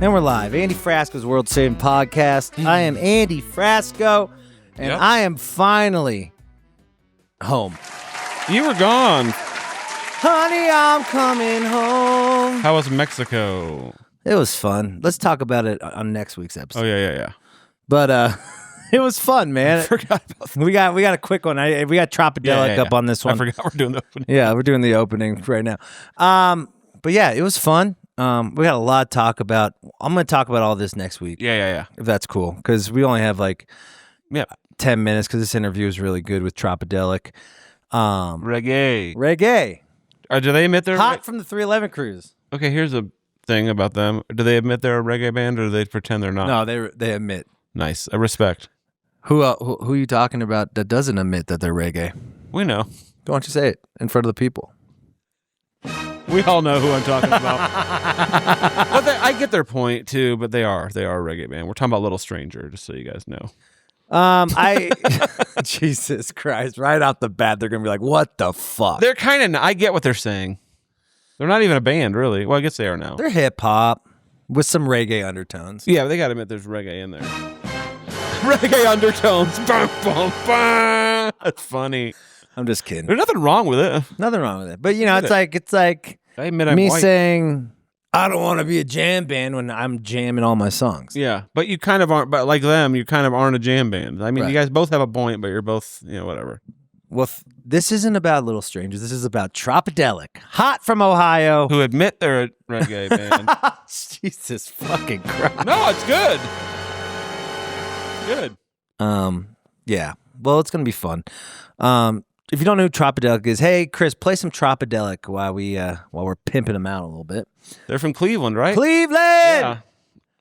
And we're live. Andy Frasco's World Saving Podcast. I am Andy Frasco, and I am finally home. You were gone. Honey, I'm coming home. How was Mexico? It was fun. Let's talk about it on next week's episode. Oh, yeah. But it was fun, man. I forgot about that. We got a quick one. We got Tropidelic up on this one. I forgot we're doing the opening. Yeah, we're doing the opening right now. But yeah, it was fun. We got a lot to talk about. I'm going to talk about all this next week. Yeah. If that's cool, because we only have 10 minutes because this interview is really good with Tropidelic. Reggae. Do they admit they're hot from the 311 cruise? Okay, here's a thing about them. Do they admit they're a reggae band, or do they pretend they're not? No, they admit. Nice. I respect. Who are you talking about that doesn't admit that they're reggae? We know. Why don't you say it in front of the people? We all know who I'm talking about. But I get their point too. But they are a reggae band. We're talking about Little Stranger, just so you guys know. Jesus Christ! Right off the bat, they're gonna be like, "What the fuck?" They're kind of. I get what they're saying. They're not even a band, really. Well, I guess they are now. They're hip hop with some reggae undertones. Yeah, but they got to admit there's reggae in there. Reggae undertones. Bum, bum, bum. That's funny. I'm just kidding. There's nothing wrong with it. Nothing wrong with it. But it's like I admit I'm me white. saying I don't want to be a jam band when I'm jamming all my songs. Yeah, but you kind of aren't. But like them, you kind of aren't a jam band. I mean, Right. You guys both have a point, but you're both, whatever. Well, this isn't about Little Strangers. This is about Tropidelic, hot from Ohio. Who admit they're a reggae band. Jesus fucking Christ. No, it's good. Good. Yeah. Well, it's gonna be fun. If you don't know who Tropidelic is, hey Chris, play some Tropidelic while we're pimping them out a little bit. They're from Cleveland, right? Cleveland. Yeah.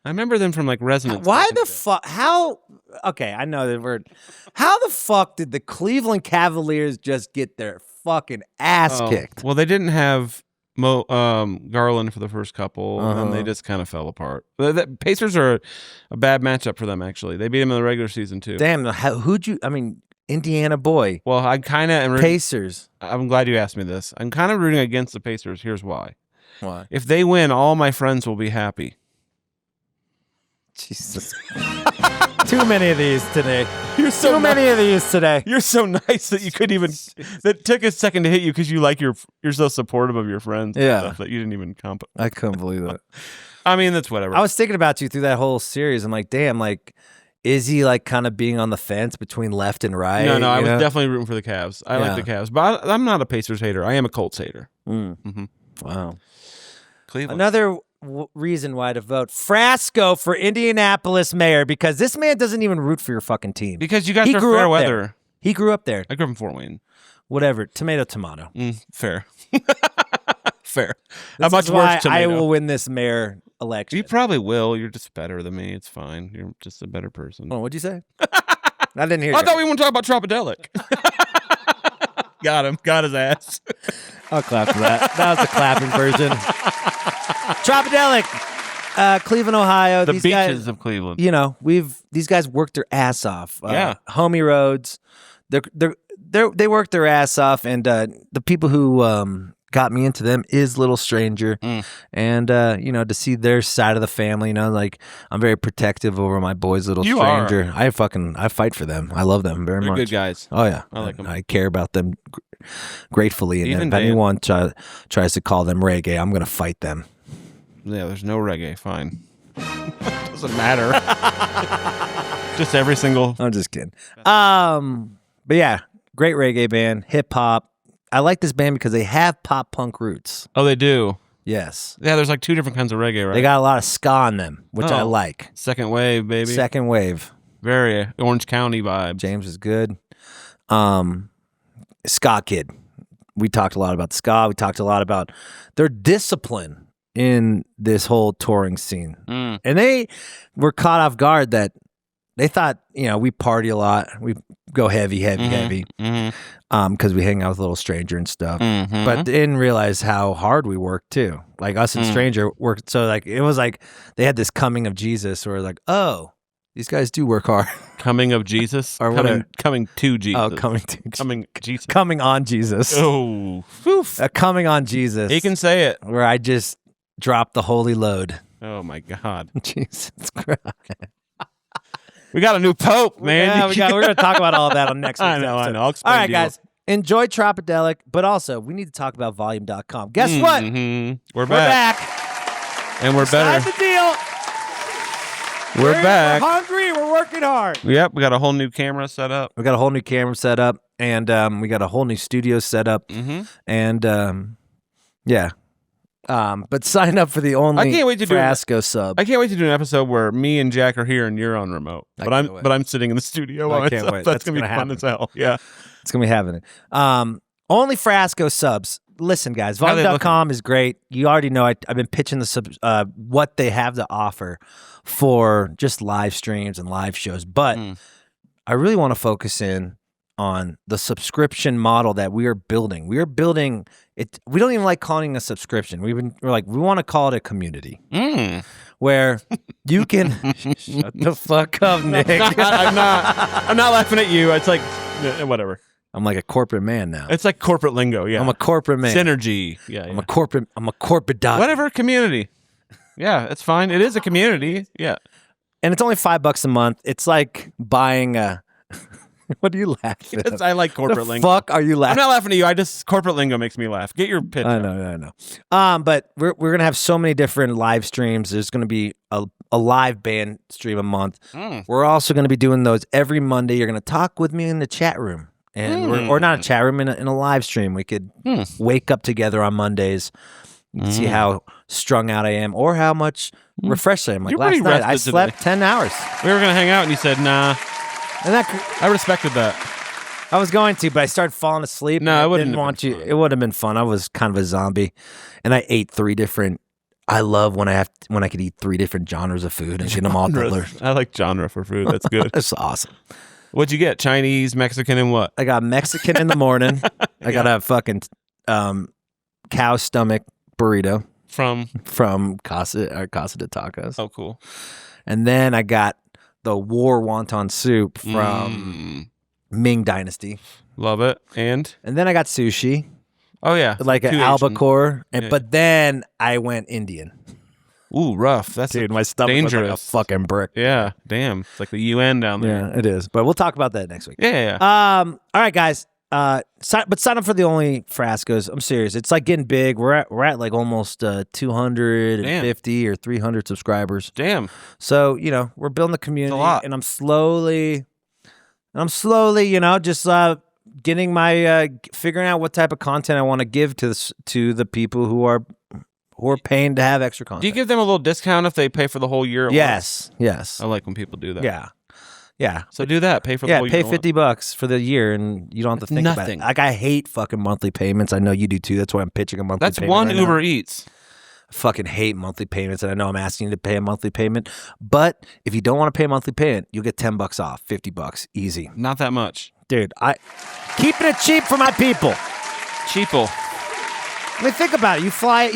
I remember them from Resonance. Why the fuck? How? Okay, I know that word. How the fuck did the Cleveland Cavaliers just get their fucking ass kicked? Well, they didn't have Garland for the first couple, and then they just kind of fell apart. The Pacers are a bad matchup for them, actually. They beat them in the regular season, too. Damn, Indiana boy. Well, I kind of... Pacers. I'm glad you asked me this. I'm kind of rooting against the Pacers. Here's why. Why? If they win, all my friends will be happy. Jesus. Too many of these today. You're so many of these today. You're so nice that you couldn't even... That took a second to hit you because you're so supportive of your friends. And stuff that you didn't even comp. I couldn't believe it. I mean, that's whatever. I was thinking about you through that whole series. I'm like, damn, is he kind of being on the fence between left and right? No, I was definitely rooting for the Cavs. I like the Cavs, but I'm not a Pacers hater. I am a Colts hater. Mm-hmm. Wow. Cleveland. Another reason why to vote Frasco for Indianapolis mayor, because this man doesn't even root for your fucking team. Because you guys are fair weather. He grew up there. I grew up in Fort Wayne. Whatever. Tomato. Fair. Fair. This a much is why worse tomato. I will win this mayor election. You probably will. You're just better than me. It's fine. You're just a better person. Oh, what'd you say? I didn't hear you. I thought we want to talk about Tropidelic. Got him. Got his ass. I'll clap for that. That was the clapping version. Tropidelic, Cleveland, Ohio. The these beaches guys, of Cleveland. These guys worked their ass off. Homie roads. They worked their ass off, and the people who got me into them is Little Stranger, and to see their side of the family. I'm very protective over my boys, Little Stranger. I fight for them. I love them very much. They're good guys. Oh yeah, I like them. I care about them gratefully, and Even if Dan. anyone tries to call them reggae, I'm gonna fight them. Yeah, there's no reggae. Fine. Doesn't matter. Just every single. I'm just kidding. But yeah, great reggae band, hip hop. I like this band because they have pop punk roots. Oh, they do. Yes. Yeah, there's two different kinds of reggae, right? They got a lot of ska on them, which I like. Second wave, baby. Second wave. Very Orange County vibes. James is good. Ska Kid. We talked a lot about ska. We talked a lot about their discipline in this whole touring scene. And they were caught off guard that they thought, we party a lot. We go heavy. Because we hang out with Little Stranger and stuff. But they didn't realize how hard we worked too. Like us and Stranger worked. So it was like they had this coming of Jesus where oh, these guys do work hard. Coming of Jesus? Or coming to Jesus. Oh, coming Jesus. Coming on Jesus. Oh. Coming on Jesus. He can say it. Where I just dropped the holy load. Oh my God. Jesus Christ. We got a new pope, man. Yeah, we're going to talk about all that on next week's episode. I know. I'll explain all right, to you. guys. Enjoy Tropidelic, but also we need to talk about volume.com. Guess what? We're back. And we're better. Signed the deal. We're back. We're hungry. We're working hard. Yep. We got a whole new camera set up. We got a whole new camera set up, and we got a whole new studio set up. And yeah. But sign up for the OnlyFrasco sub. I can't wait to do an episode where me and Jack are here and you're on remote. But I'm sitting in the studio by myself. Can't wait. That's gonna be fun as hell. Yeah. It's gonna be happening. OnlyFrasco subs. Listen, guys, volume.com is great. You already know I've been pitching the what they have to offer for just live streams and live shows. But I really want to focus in on the subscription model that we are building. We are building it. We don't even like calling it a subscription. We want to call it a community where you can shut the fuck up, Nick. I'm not laughing at you. It's like whatever. I'm like a corporate man now. It's like corporate lingo. Yeah, I'm a corporate man. Synergy. Yeah, I'm a corporate dog. Whatever, community. Yeah, it's fine. It is a community. Yeah, and it's only $5 a month. It's like buying a. What are you laughing at? I like corporate lingo. Fuck, are you laughing? I'm not laughing at you. Corporate lingo makes me laugh. Get your pitch. I know. But we're gonna have so many different live streams. There's gonna be a live band stream a month. We're also gonna be doing those every Monday. You're gonna talk with me in the chat room. And or not a chat room, in a live stream. We could wake up together on Mondays and see how strung out I am or how much refreshed I am. Like last night, I slept 10 hours. We were going to hang out and you said, nah. And I respected that. I was going to, but I started falling asleep. No, I wouldn't didn't want you. It would have been fun. I was kind of a zombie. And I ate 3 different. I love when I could eat 3 different genres of food and get them all delivered. I like genre for food. That's good. That's awesome. What'd you get? Chinese, Mexican, and what? I got Mexican in the morning. I got a fucking cow stomach burrito from Casa de Tacos. Oh, cool. And then I got the war wonton soup from Ming Dynasty. Love it. And then I got sushi. Oh yeah, like an albacore. But then I went Indian. Ooh, rough. That's dude. My stomach dangerous. was like a fucking brick. Yeah, damn. It's like the UN down there. Yeah, it is. But we'll talk about that next week. Yeah. All right, guys. Sign up for the OnlyFrascos. I'm serious. It's like getting big. We're at like almost 250 or 300 subscribers. Damn. So we're building the community, and I'm slowly, just getting my figuring out what type of content I want to give to the people who are paying to have extra content. Do you give them a little discount if they pay for the whole year? Yes. I like when people do that. Yeah. So do that. Pay for the whole year. Yeah, pay $50 for the year, and you don't have to think about it. Like, I hate fucking monthly payments. I know you do too. That's why I'm pitching a monthly payment. That's one Uber Eats. I fucking hate monthly payments, and I know I'm asking you to pay a monthly payment. But if you don't want to pay a monthly payment, you'll get $10 off, $50, easy. Not that much, dude. Keeping it cheap for my people. Cheaple. I mean, think about it. You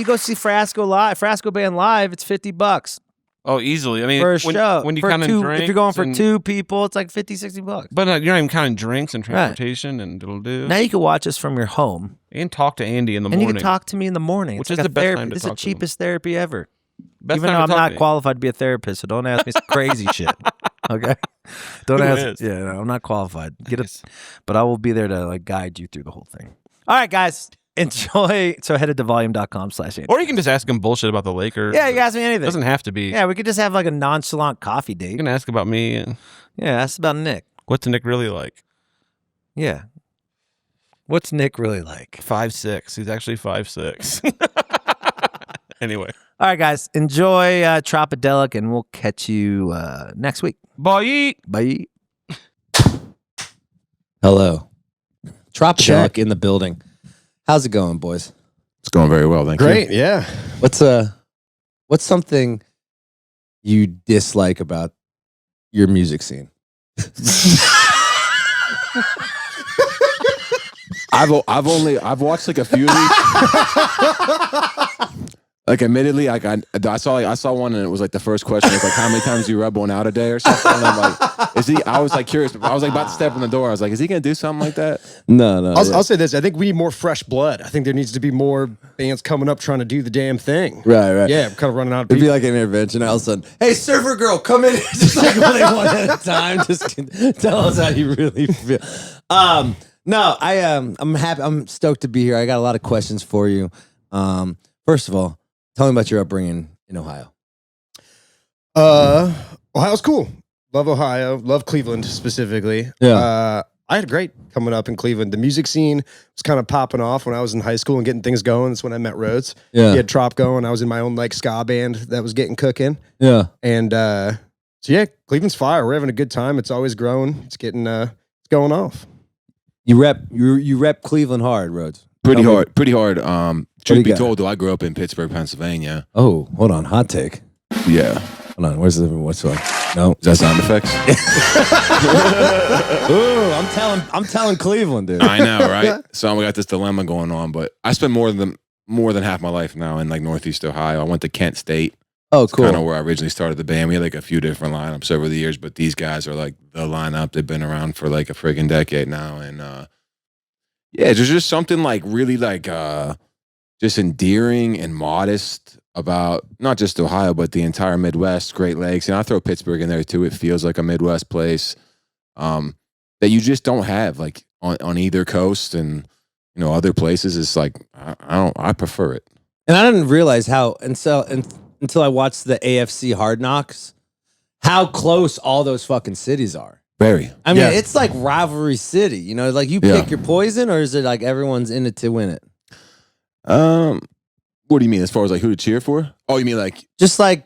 go see Frasco Band live. It's $50. Oh, easily. I mean, for a show. When you count in drinks, if you're going for 2 people, it's like $50-$60. But you're not even counting drinks and transportation and it'll do. Now you can watch us from your home and talk to Andy in the morning. And you can talk to me in the morning, which is the best time to talk. It's the cheapest therapy ever. Best Even though I'm not qualified to be a therapist, so don't ask me some crazy shit. Okay, don't ask. Yeah, no, I'm not qualified. But I will be there to guide you through the whole thing. All right, guys. Enjoy. So head to volume.com/Andy. Or you can just ask him bullshit about the Lakers. Yeah, you can ask me anything. It doesn't have to be. Yeah, we could just have like a nonchalant coffee date. You can ask about me. Yeah, ask about Nick. What's Nick really like? Yeah. What's Nick really like? 5'6". He's actually 5'6". Anyway. All right, guys. Enjoy Tropidelic, and we'll catch you next week. Bye. Bye. Hello. Tropidelic in the building. How's it going, boys? It's going very well, thank you. Great, yeah. What's something you dislike about your music scene? I've watched like a few of these. Like, admittedly, like I saw one, and it was like the first question was like, how many times do you rub one out a day or something? And I'm like, is he? I was like curious. I was like about to step in the door. I was like, is he gonna do something like that? No. I'll say this. I think we need more fresh blood. I think there needs to be more bands coming up trying to do the damn thing. Right. Yeah, I'm kind of running out of It'd people. be like an intervention. All of a sudden, hey, server girl, come in. Just like one at a time. Just tell us how you really feel. No, I'm happy. I'm stoked to be here. I got a lot of questions for you. First of all, tell me about your upbringing in Ohio. Ohio's cool. Love Ohio. Love Cleveland specifically. Yeah. I had great coming up in Cleveland. The music scene was kind of popping off when I was in high school and getting things going. That's when I met Rhodes. Yeah. He had Trop going. I was in my own like ska band that was getting cooking. Yeah. And so yeah, Cleveland's fire. We're having a good time. It's always growing. It's getting it's going off. You rep Cleveland hard, Rhodes. Pretty hard. Truth be got? told, though, I grew up in Pittsburgh, Pennsylvania. Oh, hold on, hot take. Yeah. Hold on, what's one? No, Is that sound effects? Ooh, I'm telling Cleveland, dude. I know, right? So we got this dilemma going on, but I spent more than half my life now in like Northeast Ohio. I went to Kent State. Oh, cool. Kind of where I originally started the band. We had like a few different lineups over the years, but these guys are like the lineup. They've been around for like a friggin' decade now, and yeah, there's just something like really like just endearing and modest about not just Ohio, but the entire Midwest, Great Lakes. And I throw Pittsburgh in there too. It feels like a Midwest place that you just don't have like on either coast, and you know other places. It's like I prefer it. And I didn't realize how until I watched the AFC Hard Knocks, how close all those fucking cities are. Very. I mean, it's like rivalry city. You know, like you pick your poison, or is it like everyone's in it to win it? What do you mean as far as like who to cheer for? Oh, you mean like just like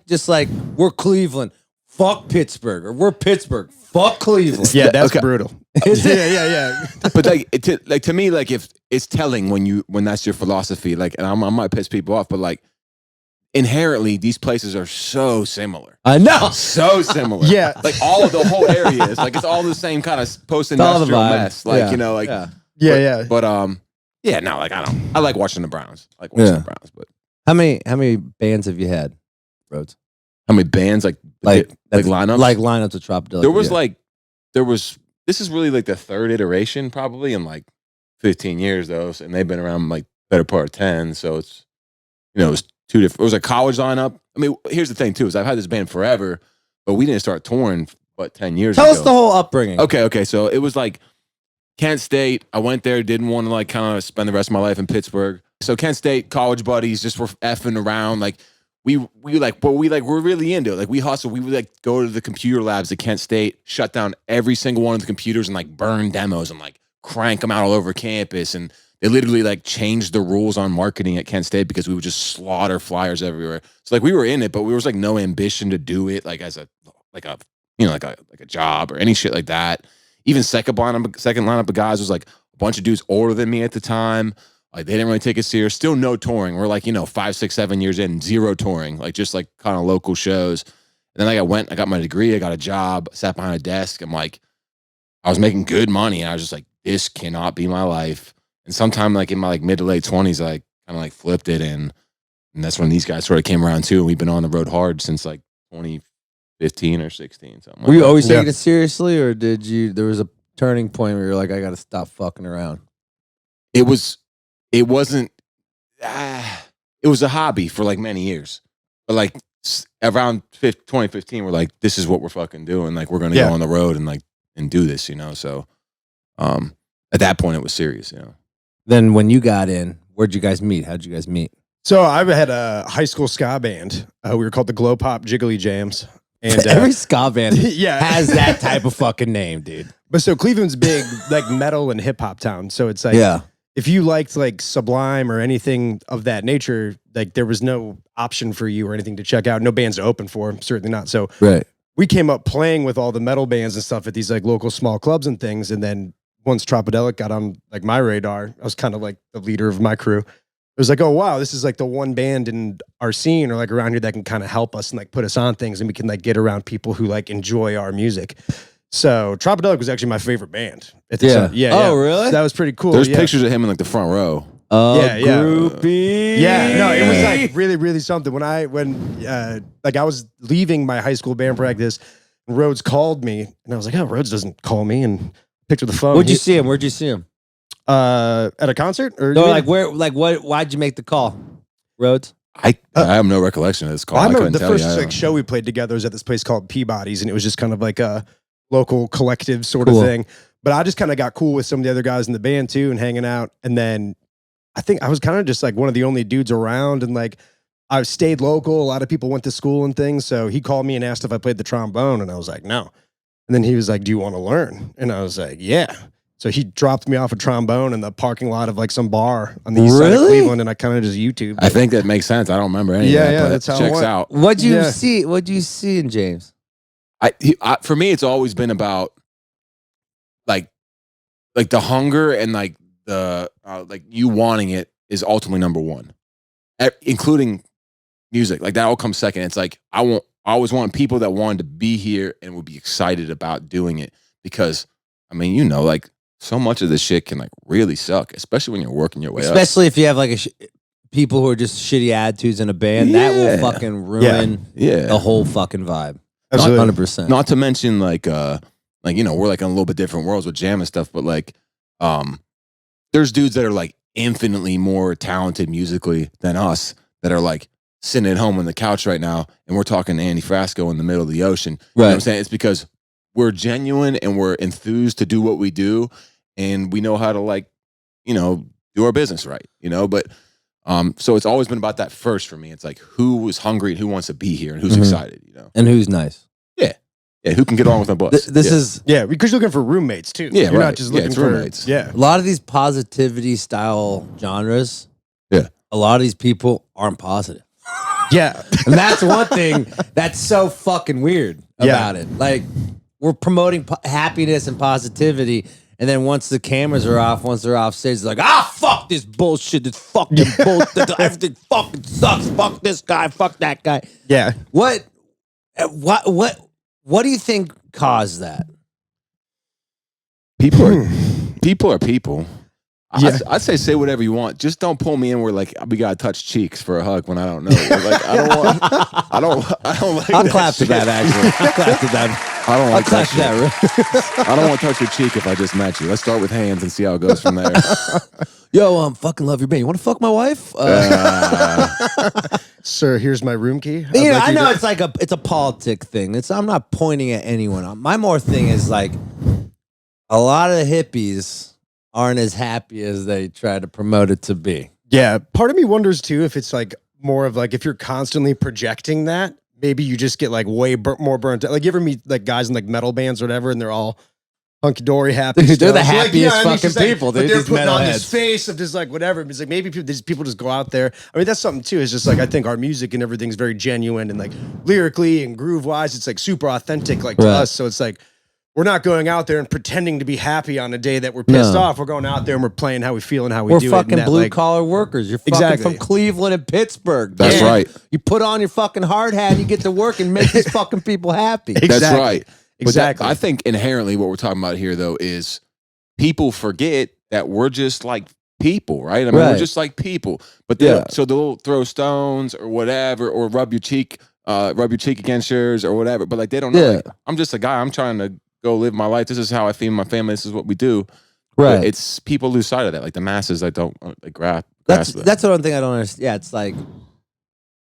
we're Cleveland, fuck Pittsburgh, or we're Pittsburgh, fuck Cleveland. Yeah, that's Okay. brutal. yeah. But like to me, like if it's telling when that's your philosophy, like, and I might piss people off, but like inherently these places are so similar. I know, so similar. Yeah, like all of the whole area is like it's all the same kind of post-industrial mess. Like you know, like yeah. But yeah, no, like I like watching the Browns. I like watching the Browns. But how many bands have you had, Rhodes? how many bands like lineups? Like lineups of Tropidelic. There was this is really like the third iteration probably in like 15 years though, and they've been around like better part of 10. So it's it was two different. It was a college lineup. I mean, here's the thing too: is I've had this band forever, but we didn't start touring but 10 years ago. Tell us the whole upbringing. Okay. So it was like Kent State. I went there, didn't want to like kind of spend the rest of my life in Pittsburgh. So Kent State, college buddies, just were effing around. Like we're really into it. Like we hustle. We would like go to the computer labs at Kent State, shut down every single one of the computers and like burn demos and like crank them out all over campus. And they literally like changed the rules on marketing at Kent State because we would just slaughter flyers everywhere. So like we were in it, but we was like no ambition to do it like as a job or any shit like that. Even second lineup of guys was like a bunch of dudes older than me at the time. Like they didn't really take it serious. Still no touring. We're like 5, 6, 7 years in, zero touring. Like just like kind of local shows. And then I got my degree. I got a job. Sat behind a desk. I'm like, I was making good money. And I was just like, this cannot be my life. And sometime like in my like mid to late 20s, I kind of like flipped it, and that's when these guys sort of came around too. And we've been on the road hard since like 2015 or 16. Something. Were you always taking it seriously, or there was a turning point where you're like, I got to stop fucking around? It wasn't. It was a hobby for like many years, but like around 2015, we're like, this is what we're fucking doing. Like we're gonna go on the road and do this, So, at that point, it was serious, Then when you got in, where'd you guys meet? How'd you guys meet? So I had a high school ska band. We were called the Glow Pop Jiggly Jams. And every ska band yeah. has that type of fucking name, dude. But so Cleveland's big, like metal and hip hop town. So it's like, if you liked like Sublime or anything of that nature, like there was no option for you or anything to check out. No bands to open for, certainly not. So we came up playing with all the metal bands and stuff at these like local small clubs and things. And then once Tropidelic got on like my radar, I was kind of like the leader of my crew. It was like, oh, wow, this is like the one band in our scene or like around here that can kind of help us and like put us on things, and we can like get around people who like enjoy our music. So Tropidelic was actually my favorite band at the time. Oh, really? So that was pretty cool. There's pictures of him in like the front row. Groupie. Yeah, no, it was like really, really something. When I was leaving my high school band practice, Rhodes called me, and I was like, "Oh, Rhodes doesn't call me," and picked up the phone. Where'd you see him? At a concert, or no, like where? Like what? Why'd you make the call, Rhodes? I have no recollection of this call. Well, I remember the first show we played together was at this place called Peabody's, and it was just kind of like a local collective sort of thing. But I just kind of got cool with some of the other guys in the band too, and hanging out. And then I think I was kind of just like one of the only dudes around, and like I stayed local. A lot of people went to school and things, so he called me and asked if I played the trombone, and I was like, no. And then he was like, "Do you want to learn?" And I was like, "Yeah." So he dropped me off a trombone in the parking lot of like some bar on the east side of Cleveland, and I kind of just YouTubed. I think that makes sense. I don't remember any of that, but that's how checks out. What'd you see? What'd you see in James? For me, it's always been about like the hunger and like the like you wanting it is ultimately number one, including music. Like that all comes second. It's like I always wanted people that wanted to be here and would be excited about doing it because I mean, you know, like. So much of this shit can like really suck, especially when you're working your way up. Especially if you have like people who are just shitty attitudes in a band, that will fucking ruin the whole fucking vibe. Absolutely. 100%. Not to mention like you know, we're like in a little bit different worlds with jam and stuff, but like there's dudes that are like infinitely more talented musically than us that are like sitting at home on the couch right now, and we're talking to Andy Frasco in the middle of the ocean. You know what I'm saying? It's because we're genuine and we're enthused to do what we do, and we know how to like, you know, do our business right, you know. But so it's always been about that first for me. It's like who is hungry and who wants to be here and who's excited, you know, and who's nice. Yeah, who can get on with my bus. This is because you're looking for roommates too. Yeah, you're not just looking for roommates. A lot of these positivity style genres. Yeah, a lot of these people aren't positive. Yeah, and that's one thing that's so fucking weird about it. Like. We're promoting happiness and positivity, and then once the cameras are off, once they're off stage, it's like, fuck this bullshit, this fucking bullshit, everything fucking sucks, fuck this guy, fuck that guy. Yeah. What do you think caused that? People are people. I'd say whatever you want. Just don't pull me in where like we gotta touch cheeks for a hug when I don't know. Like I don't like. I'll clap to that actually. I'll clap to that. I don't like that shit. I don't want to touch your cheek if I just met you. Let's start with hands and see how it goes from there. Yo, fucking love your band. You want to fuck my wife? Sir, here's my room key. I know it's like it's a politic thing. I'm not pointing at anyone. My more thing is like a lot of the hippies aren't as happy as they try to promote it to be. Yeah, part of me wonders too if it's like more of like if you're constantly projecting that, maybe you just get like way more burnt out. Like you ever meet like guys in like metal bands or whatever, and they're all hunky dory happy. Dude, they're the happiest fucking people. Like, they're putting on this face of just like whatever. It's like maybe these people just go out there. I mean, that's something too. It's just like I think our music and everything's very genuine and like lyrically and groove wise, it's like super authentic like to us. So it's like we're not going out there and pretending to be happy on a day that we're pissed off. We're going out there and we're playing how we feel and how we do it. We're fucking blue-collar workers. You're fucking from Cleveland and Pittsburgh. That's right. You put on your fucking hard hat and you get to work and make these fucking people happy. That's right. Exactly. I think inherently what we're talking about here, though, is people forget that we're just like people, right? I mean, we're just like people. But so they'll throw stones or whatever or rub your cheek against yours or whatever. But like they don't know. Like, I'm just a guy. I'm trying to go live my life. This is how I feed my family. This is what we do. Right. But it's people lose sight of that. Like the masses that don't like grasp that. That's the one thing I don't understand. Yeah, it's like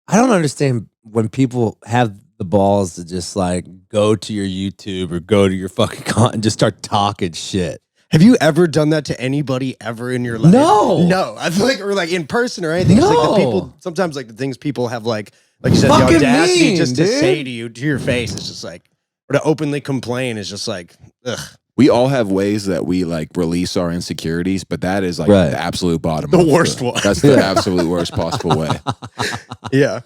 I don't understand when people have the balls to just like go to your YouTube or go to your fucking content and just start talking shit. Have you ever done that to anybody ever in your life? No. I feel like, or like in person or anything. It's like the people, sometimes like the things people have like you said, fucking the audacity just to dude. say to you, to your face, it's just like, or to openly complain is just like, ugh. We all have ways that we like release our insecurities, but that is like the absolute bottom. The worst one. That's the absolute worst possible way. Yeah.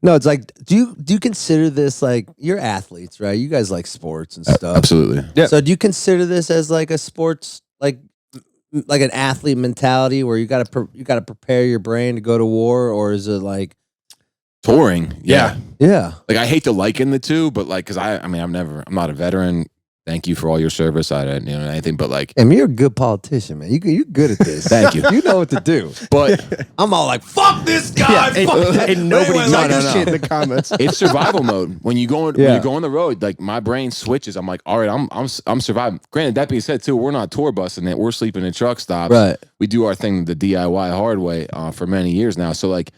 No, it's like, do you consider this like you're athletes, right? You guys like sports and stuff. Absolutely. Yeah. So do you consider this as like a sports like an athlete mentality where you got to prepare your brain to go to war, or is it like touring? Yeah. Yeah. Like I hate to liken the two, but like because I'm not a veteran thank you for all your service. I didn't know anything, but like, I mean, you're a good politician, man. You're good at this. Thank you. You know what to do. But I'm all like, fuck this guy. And nobody No, likes no, no. shit in the comments. it's survival mode. When you go on, Yeah. when you go on the road, like my brain switches. I'm like, all right, I'm surviving. Granted, that being said, too, we're not tour busing it. We're sleeping in truck stops. Right. We do our thing the DIY hard way for many years now. So like,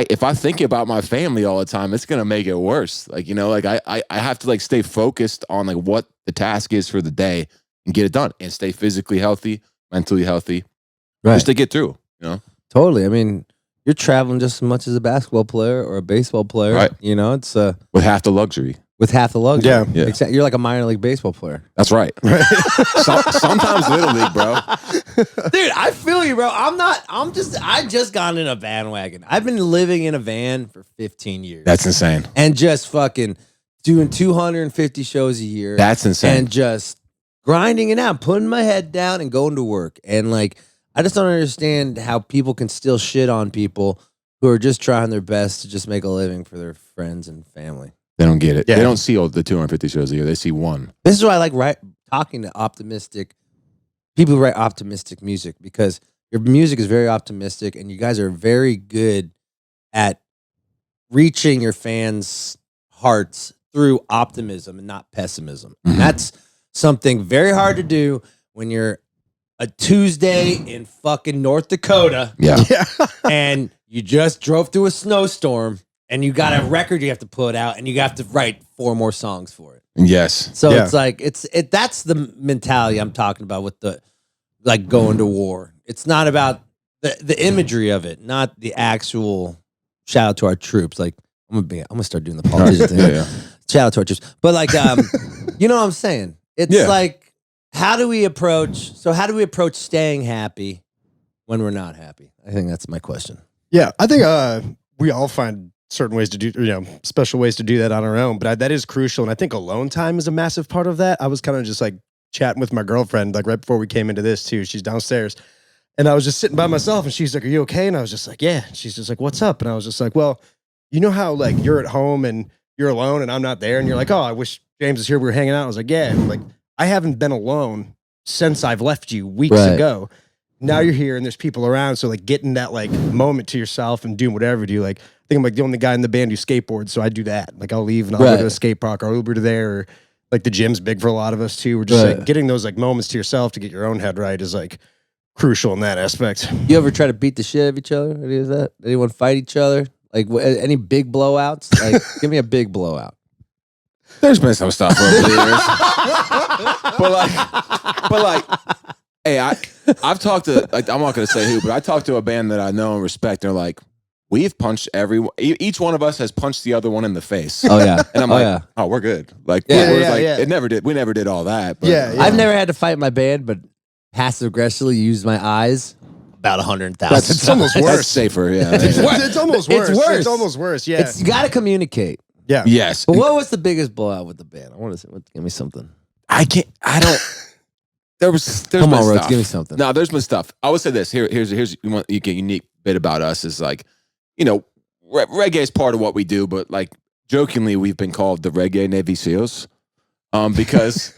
if I think about my family all the time, it's gonna make it worse. Like, you know, like I have to like stay focused on like what the task is for the day and get it done and stay physically healthy, mentally healthy, just to get through. You know, Totally. I mean, you're traveling just as much as a basketball player or a baseball player. Right. You know, it's with half the luxury. with half the luxury. Yeah. Exactly. You're like a minor league baseball player. That's right. Sometimes little league, bro. Dude, I feel you, bro. I just got in a van wagon. I've been living in a van for 15 years. That's insane. And just fucking doing 250 shows a year. That's insane. And just grinding it out, putting my head down and going to work. And like, I just don't understand how people can still shit on people who are just trying their best to just make a living for their friends and family. They don't get it. Yeah. They don't see all the 250 shows a year. They see one. This is why I like talking to optimistic people who write optimistic music, because your music is very optimistic and you guys are very good at reaching your fans' hearts through optimism and not pessimism. Mhm. And that's something very hard to do when you're a Tuesday in fucking North Dakota Yeah. and you just drove through a snowstorm and you got a record you have to put out and you have to write 4 more songs for it. Yes. So Yeah. it's like that's the mentality I'm talking about with the like going to war. It's not about the imagery of it, not the actual shout out to our troops. Like I'm gonna start doing the politician thing. Yeah. Shout out to our troops. But like you know what I'm saying? It's Yeah. like how do we approach staying happy when we're not happy? I think that's my question. Yeah, I think we all find certain ways to do, special ways to do that on our own. But that is crucial, and I think alone time is a massive part of that. I was kind of just like chatting with my girlfriend, like right before we came into this too. She's downstairs, and I was just sitting by myself, and she's like, "Are you okay?" And I was just like, "Yeah." She's just like, "What's up?" And I was just like, "Well, you know how like you're at home and you're alone, and I'm not there, and you're like, oh, I wish James was here. We were hanging out." I was like, "Yeah." And like I haven't been alone since I've left you weeks ago. Now you're here and there's people around. So like getting that like moment to yourself and doing whatever you do. Like I think I'm like the only guy in the band who skateboards. So I do that. Like I'll leave and I'll go to a skate park or I'll Uber to there. Or, like the gym's big for a lot of us too. We're just like getting those like moments to yourself to get your own head right is like crucial in that aspect. You ever try to beat the shit out of each other? Any of that? Anyone fight each other? Like any big blowouts? Like give me a big blowout. There's been some stuff over the years. but like, hey, I've talked to, like, I'm not going to say who, but I talked to a band that I know and respect. They're like, we've punched everyone. Each one of us has punched the other one in the face. Oh yeah. And I'm like, oh, we're good. Like, it never did. We never did all that. But, I've never had to fight my band, but passive aggressively use my eyes about 100,000. It's almost worse. That's safer. Yeah. It's almost worse. It's worse. It's almost worse. Yeah. You got to communicate. Yeah. Yes. But what was the biggest blowout with the band? I want to say, give me something. There's Come been on, Rhodes, stuff. give me something. No, there's been stuff. I would say this. Here's a unique bit about us is like, reggae is part of what we do, but like jokingly, we've been called the Reggae Navy SEALs, because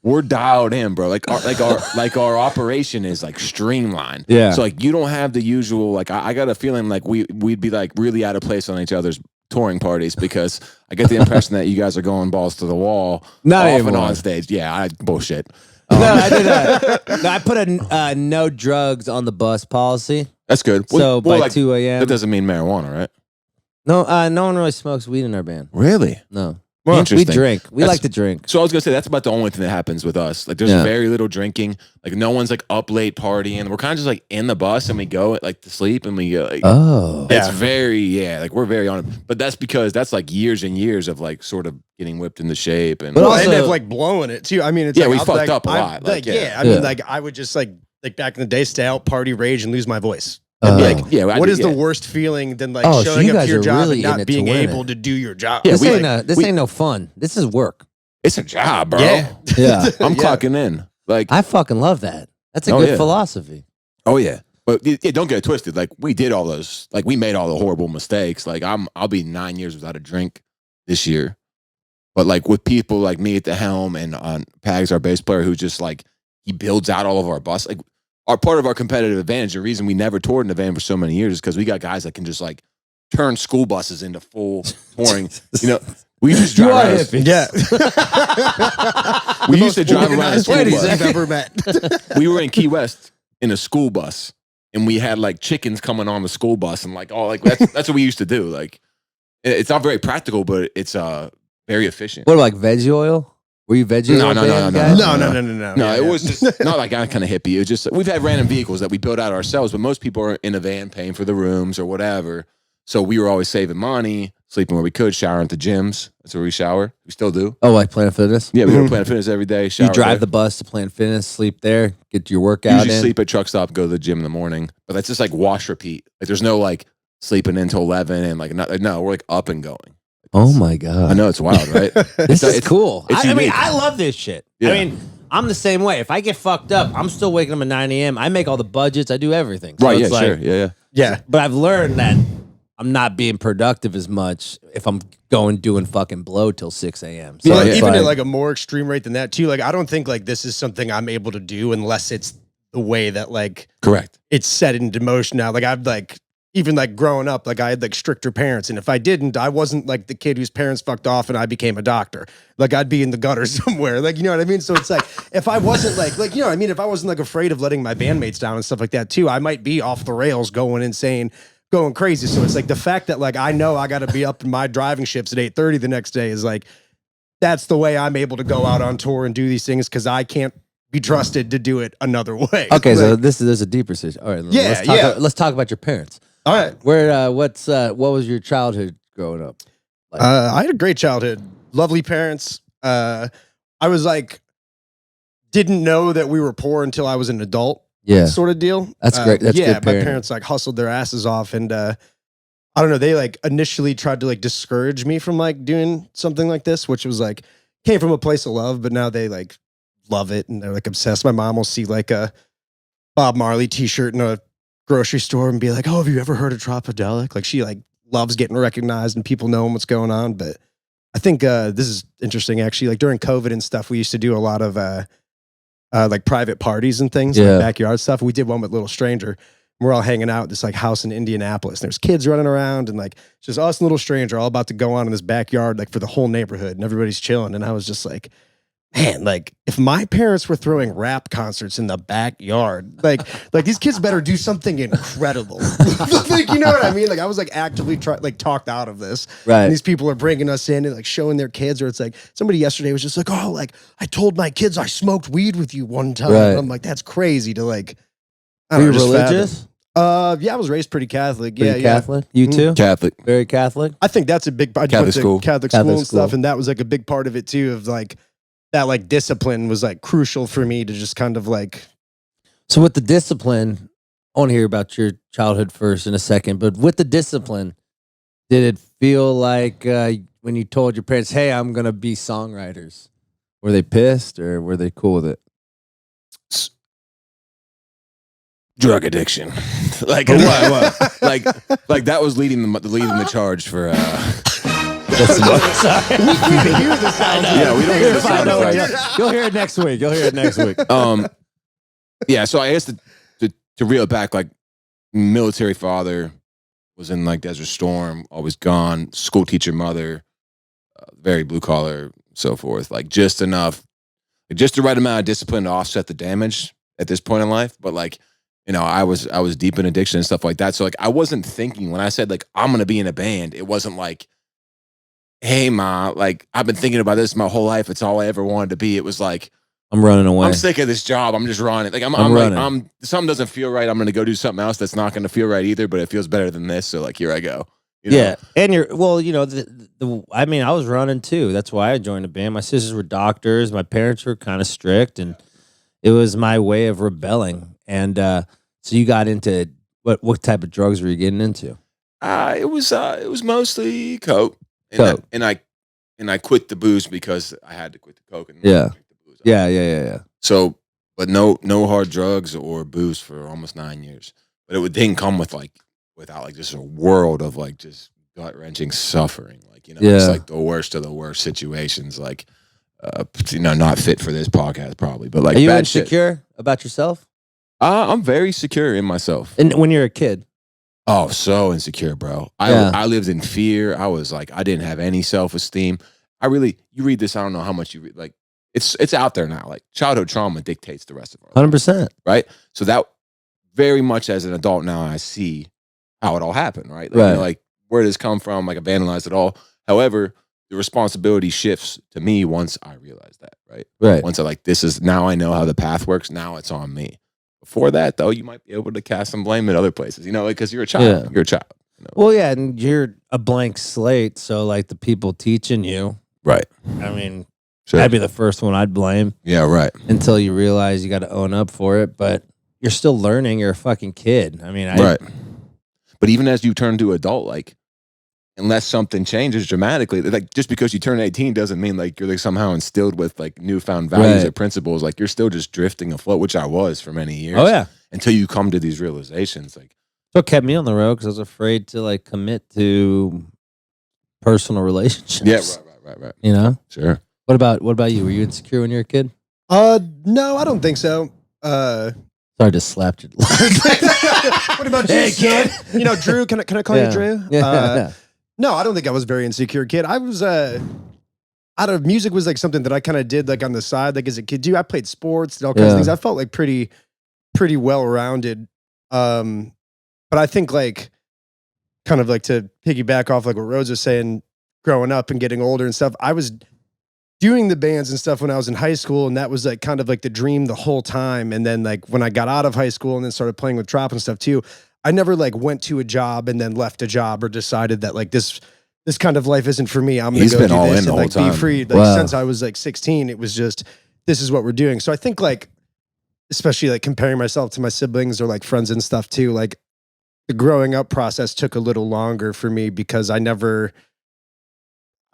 we're dialed in, bro. Like our operation is like streamlined. Yeah. So like you don't have the usual like I got a feeling like we'd be like really out of place on each other's touring parties, because I get the impression that you guys are going balls to the wall Not off anymore. and on stage. Yeah, bullshit. No, I did I put a no drugs on the bus policy. That's good. So by like, 2 a.m. that doesn't mean marijuana, right? No, no one really smokes weed in our band. Really? No. Well, We interesting. drink. We That's- like to drink. So I was gonna say that's about the only thing that happens with us. Like there's very little drinking. Like no one's like up late partying. We're kind of just like in the bus and we go like to sleep and we go like Oh. it's like we're very on it. But that's because that's like years and years of like sort of getting whipped into shape and But Well, also- and of like blowing it too. I mean, it's Yeah, like, we I'll- fucked like, up a I'm- lot. Like, I Yeah. mean, like I would just like back in the day, stay out, party, rage, and lose my voice. Oh. And be like, Yeah, I what did- is yeah. the worst feeling than like Oh, so showing you up guys to your are job really and in not it to being win able it. to do your job? Yeah, This we- ain't no fun. This is work. It's a job, bro. Yeah. Yeah. I'm Yeah. clocking in. Like I fucking love that. That's a Oh, good yeah. philosophy. oh yeah. But yeah, don't get it twisted. Like we did all those. Like we made all the horrible mistakes. Like I'll be 9 years without a drink this year. But like with people like me at the helm and Pags, our bass player, who just like he builds out all of our bus. Like our part of our competitive advantage, the reason we never toured in a van for so many years is because we got guys that can just like turn school buses into full touring. You know, we just drive around. Yeah. We used to drive around a school Ladies bus. I've ever met. We were in Key West in a school bus, and we had like chickens coming on the school bus, and like that's what we used to do. Like, it's not very practical, but it's very efficient. What, like veggie oil? Were you veggie No, oil? no, band no, guy? no. No, it was just not like that kind of hippie. It was just we've had random vehicles that we built out ourselves, but most people are in a van paying for the rooms or whatever. So we were always saving money, sleeping where we could, showering at the gyms. That's where we shower. We still do. Oh, like Planet Fitness? Yeah, we go to Planet Fitness every day. Shower You drive there. the bus to Planet Fitness, sleep there, get your workout Usually in. sleep at truck stop, go to the gym in the morning. But that's just like wash, repeat. Like there's no like sleeping until 11 and like no, we're like up and going. Oh my God. I know it's wild, right? This is cool. it's I mean, unique. I love this shit. Yeah. I mean, I'm the same way. If I get fucked up, I'm still waking up at 9 a.m. I make all the budgets. I do everything. So Right, yeah, it's like, sure. Yeah. Yeah. But I've learned that I'm not being productive as much if I'm doing fucking blow till 6 a.m. So Yeah, it's even at like a more extreme rate than that too. Like I don't think like this is something I'm able to do unless it's the way that like Correct. it's set into motion now. Like I've like even like growing up, like I had like stricter parents, and if I didn't, I wasn't like the kid whose parents fucked off and I became a doctor. Like I'd be in the gutter somewhere. Like you know what I mean? So it's like if I wasn't like you know what I mean, if I wasn't like afraid of letting my bandmates down and stuff like that too, I might be off the rails going insane, going crazy. So it's like the fact that like I know I got to be up in my driving shifts at 8:30 the next day is like that's the way I'm able to go out on tour and do these things because I can't be trusted to do it another way. okay, so Like, there's a deeper situation. All right, Yeah, let's talk about your parents. all right. Where what was your childhood growing up? Like, I had a great childhood. Lovely parents. I was like, didn't know that we were poor until I was an adult. yeah, Sort of deal. That's great. That's yeah. good My parenting. parents like hustled their asses off, and I don't know. They like initially tried to like discourage me from like doing something like this, which was like came from a place of love, but now they like love it and they're like obsessed. My mom will see like a Bob Marley T-shirt in a grocery store and be like, "Oh, have you ever heard of Tropidelic?" Like she like loves getting recognized and people knowing what's going on. But I think this is interesting actually. Like during COVID and stuff, we used to do a lot of like private parties and things, Yeah. like backyard stuff. We did one with Little Stranger. We're all hanging out at this like house in Indianapolis. There's kids running around and like it's just us and Little Stranger all about to go on in this backyard like for the whole neighborhood and everybody's chilling. And I was just like, man, like if my parents were throwing rap concerts in the backyard, like these kids better do something incredible. Like, you know what I mean? Like I was like actively talked out of this. Right. And these people are bringing us in and like showing their kids, or it's like somebody yesterday was just like, "Oh, like I told my kids I smoked weed with you one time." Right. And I'm like, that's crazy to like. I Were don't you know, just fathom. religious? Yeah, I was raised pretty Catholic. Pretty Yeah, Catholic? You too? Catholic. Very Catholic? I think that's a big part. Catholic school. Catholic Catholic school and stuff, school. and that was like a big part of it too. Of like that, like discipline was like crucial for me to just kind of like. So with the discipline, I want to hear about your childhood first in a second, but with the discipline, did it feel like when you told your parents, "Hey, I'm going to be songwriters," were they pissed or were they cool with it? Drug addiction. Like What? like that was leading the charge for We can't hear the sound. yeah, we don't hear the sound Don't worry, effects. You'll hear it next week. You'll hear it next week. Yeah, so I guess to reel it back, like military father was in like Desert Storm, always gone, school teacher mother, very blue collar, so forth. Like just enough, just the right amount of discipline to offset the damage at this point in life. But like, you know, I was deep in addiction and stuff like that. So like I wasn't thinking when I said like I'm gonna be in a band, it wasn't like, hey ma, like I've been thinking about this my whole life. It's all I ever wanted to be. It was like I'm running away. I'm sick of this job. I'm just running. Like I'm running. like something doesn't feel right. I'm gonna go do something else that's not gonna feel right either, but it feels better than this. So like here I go. You know? Yeah, and you know, I mean, I was running too. That's why I joined the band. My sisters were doctors. My parents were kind of strict, and it was my way of rebelling. And so you got into what type of drugs were you getting into? It was mostly coke. And Coke. I quit the booze because I had to quit the coke. And Yeah. drink the booze. Yeah. So, but no hard drugs or booze for almost 9 years. But it didn't come without like just a world of like just gut wrenching suffering. Like, it's like the worst of the worst situations. Like, not fit for this podcast probably, but like, are you bad insecure shit. about yourself? I'm very secure in myself. And when you're a kid? Oh, so insecure, bro. I lived in fear. I was like, I didn't have any self-esteem. You read this, I don't know how much you read. Like, it's out there now. Like, childhood trauma dictates the rest of our life. 100%. Right? So that very much as an adult now, I see how it all happened, right? Like, right. Like, where did this come from? Like, I've analyzed it all. However, the responsibility shifts to me once I realize that, right? Right. Once now I know how the path works. Now it's on me. Before that, though, you might be able to cast some blame at other places, because you're a child. Yeah. You're a child. Well, yeah, and you're a blank slate, so like the people teaching you, right? I mean, that'd be the first one I'd blame. Yeah, right. Until you realize you got to own up for it, but you're still learning. You're a fucking kid. I mean, right. But even as you turn to adult, like, unless something changes dramatically, like just because you turn 18 doesn't mean like you're like somehow instilled with like newfound values or principles. Like you're still just drifting afloat, which I was for many years. Oh yeah. Until you come to these realizations. Like, so it kept me on the road because I was afraid to like commit to personal relationships. Yeah, right. Sure. What about you? Were you insecure when you were a kid? No, I don't think so. Sorry, I just slapped you. What about you? Hey, kid. Drew, can I call you Drew? Yeah. No, I don't think I was a very insecure kid. I was music was like something that I kind of did like on the side, like as a kid too. I played sports and all kinds of things. I felt like pretty well-rounded. But I think like kind of like to piggyback off like what Rose was saying, growing up and getting older and stuff, I was doing the bands and stuff when I was in high school, and that was like kind of like the dream the whole time. And then like when I got out of high school and then started playing with Trop and stuff too, I never like went to a job and then left a job or decided that like this kind of life isn't for me. I'm gonna go do this and like be free. Like since I was like 16, it was just this is what we're doing. So I think like, especially like comparing myself to my siblings or like friends and stuff too, like the growing up process took a little longer for me because I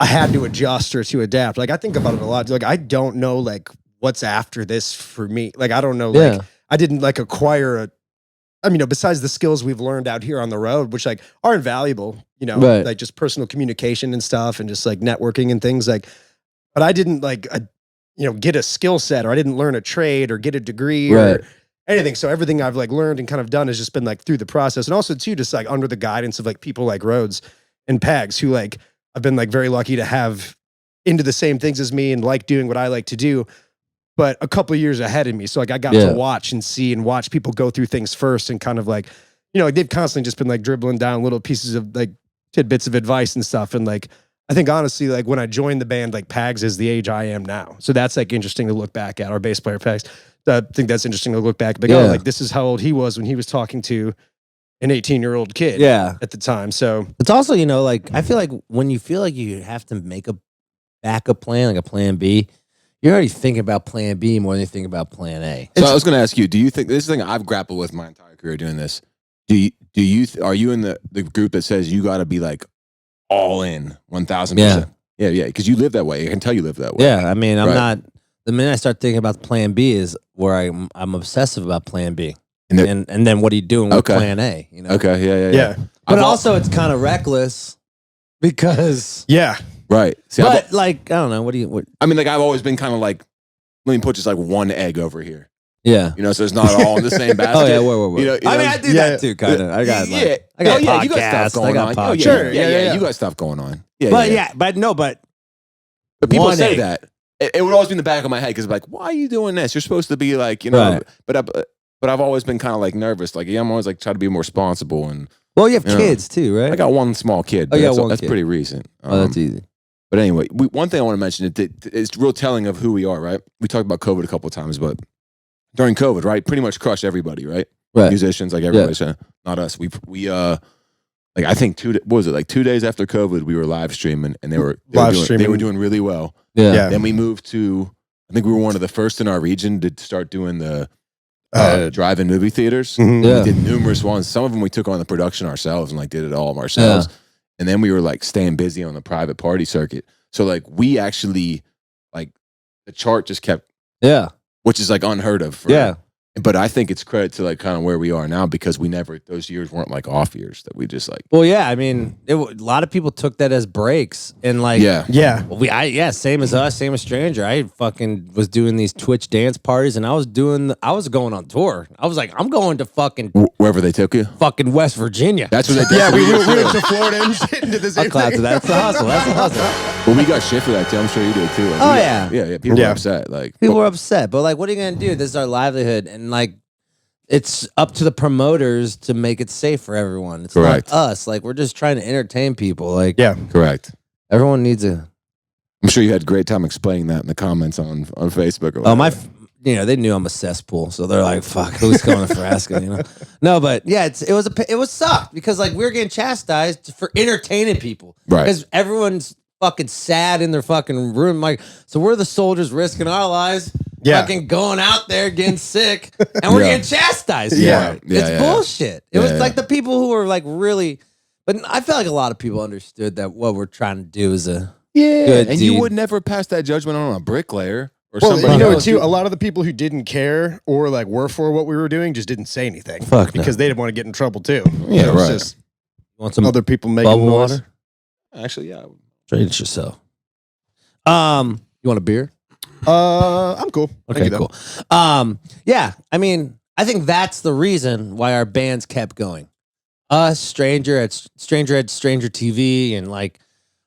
had to adjust or to adapt. Like I think about it a lot. Like I don't know like what's after this for me. Like I don't know. Like I didn't like acquire besides the skills we've learned out here on the road, which like are invaluable, like just personal communication and stuff and just like networking and things like, but I didn't like, get a skill set or I didn't learn a trade or get a degree or anything. So everything I've like learned and kind of done has just been like through the process. And also too, just like under the guidance of like people like Rhodes and Pags who like, I've been like very lucky to have into the same things as me and like doing what I like to do, but a couple of years ahead of me. So like I got to watch and see and watch people go through things first and kind of like, like they've constantly just been like dribbling down little pieces of like tidbits of advice and stuff. And like, I think honestly, like when I joined the band, like Pags is the age I am now. So that's like interesting to look back at. Our bass player Pags. I think that's interesting to look back. But like this is how old he was when he was talking to an 18-year-old kid at the time. So it's also, like I feel like when you feel like you have to make a backup plan, like a plan B, you're already thinking about plan B more than you think about plan A. So I was going to ask you, do you think this is something I've grappled with my entire career doing this? Are you in the group that says you got to be like all in 1,000%? Yeah. Because you live that way. I can tell you live that way. Yeah. I mean, I'm not. The minute I start thinking about plan B is where I'm obsessive about plan B. And then what are you doing with plan A? Okay. Yeah. But also it's kind of reckless because right. See, but like I don't know. What? I mean, like I've always been kind of like, let me put just like one egg over here. Yeah. So it's not all in the same basket. Oh yeah, where. I mean, I do that too, kind of. I got podcasts. You got stuff going on. Oh, sure. Yeah. You got stuff going on. But people say that. It would always be in the back of my head because like, why are you doing this? You're supposed to be like, But I've always been kind of like nervous. Like, I'm always like trying to be more responsible and. Well, you have kids too, right? I got one small kid. That's pretty recent. That's easy. But anyway, one thing I want to mention it's real telling of who we are, right? We talked about COVID a couple of times, but during COVID, right, pretty much crushed everybody, right? Musicians, like everybody said, not us. We like I think 2 days after COVID, we were live streaming, and they were doing really well. Yeah. Then we moved to. I think we were one of the first in our region to start doing the drive-in movie theaters. Mm-hmm. We did numerous ones. Some of them we took on the production ourselves and like did it all ourselves. Yeah. And then we were like staying busy on the private party circuit. So like we actually like the chart just kept which is like unheard of for But I think it's credit to like kind of where we are now because those years weren't like off years that we just like. Well, yeah, I mean, a lot of people took that as breaks and like, same as us, same as Stranger. I fucking was doing these Twitch dance parties and I was going on tour. I was like, I'm going to fucking wherever they took you, fucking West Virginia. That's what they did. Yeah, we went to Florida and shit into the same thing. That's the hustle. That's the hustle. Well, we got shit for that too. I'm sure you did too. Like, yeah. People were upset. Like people were upset, but like, what are you gonna do? This is our livelihood, and like, it's up to the promoters to make it safe for everyone. It's not us. Like, we're just trying to entertain people. Like, correct. Everyone needs a. I'm sure you had a great time explaining that in the comments on Facebook. Or they knew I'm a cesspool, so they're like, "Fuck, who's going to Frasco?" No, but yeah, it was sucked because like we were getting chastised for entertaining people, right? Because everyone's fucking sad in their fucking room, like, so we're the soldiers risking our lives, fucking going out there getting sick, and we're getting chastised. It's bullshit. It was like the people who were like really, but I feel like a lot of people understood that what we're trying to do is a good and deed. you would never pass that judgment on a bricklayer. Or somebody else. Too, a lot of the people who didn't care or like were for what we were doing just didn't say anything. Because they didn't want to get in trouble too. Yeah, right. Just want some other people making bubble noise. water? Actually, yeah. Trade it yourself. You want a beer? I'm cool. Okay, cool. Yeah, I mean, I think that's the reason why our bands kept going. Us, Stranger had Stranger TV, and like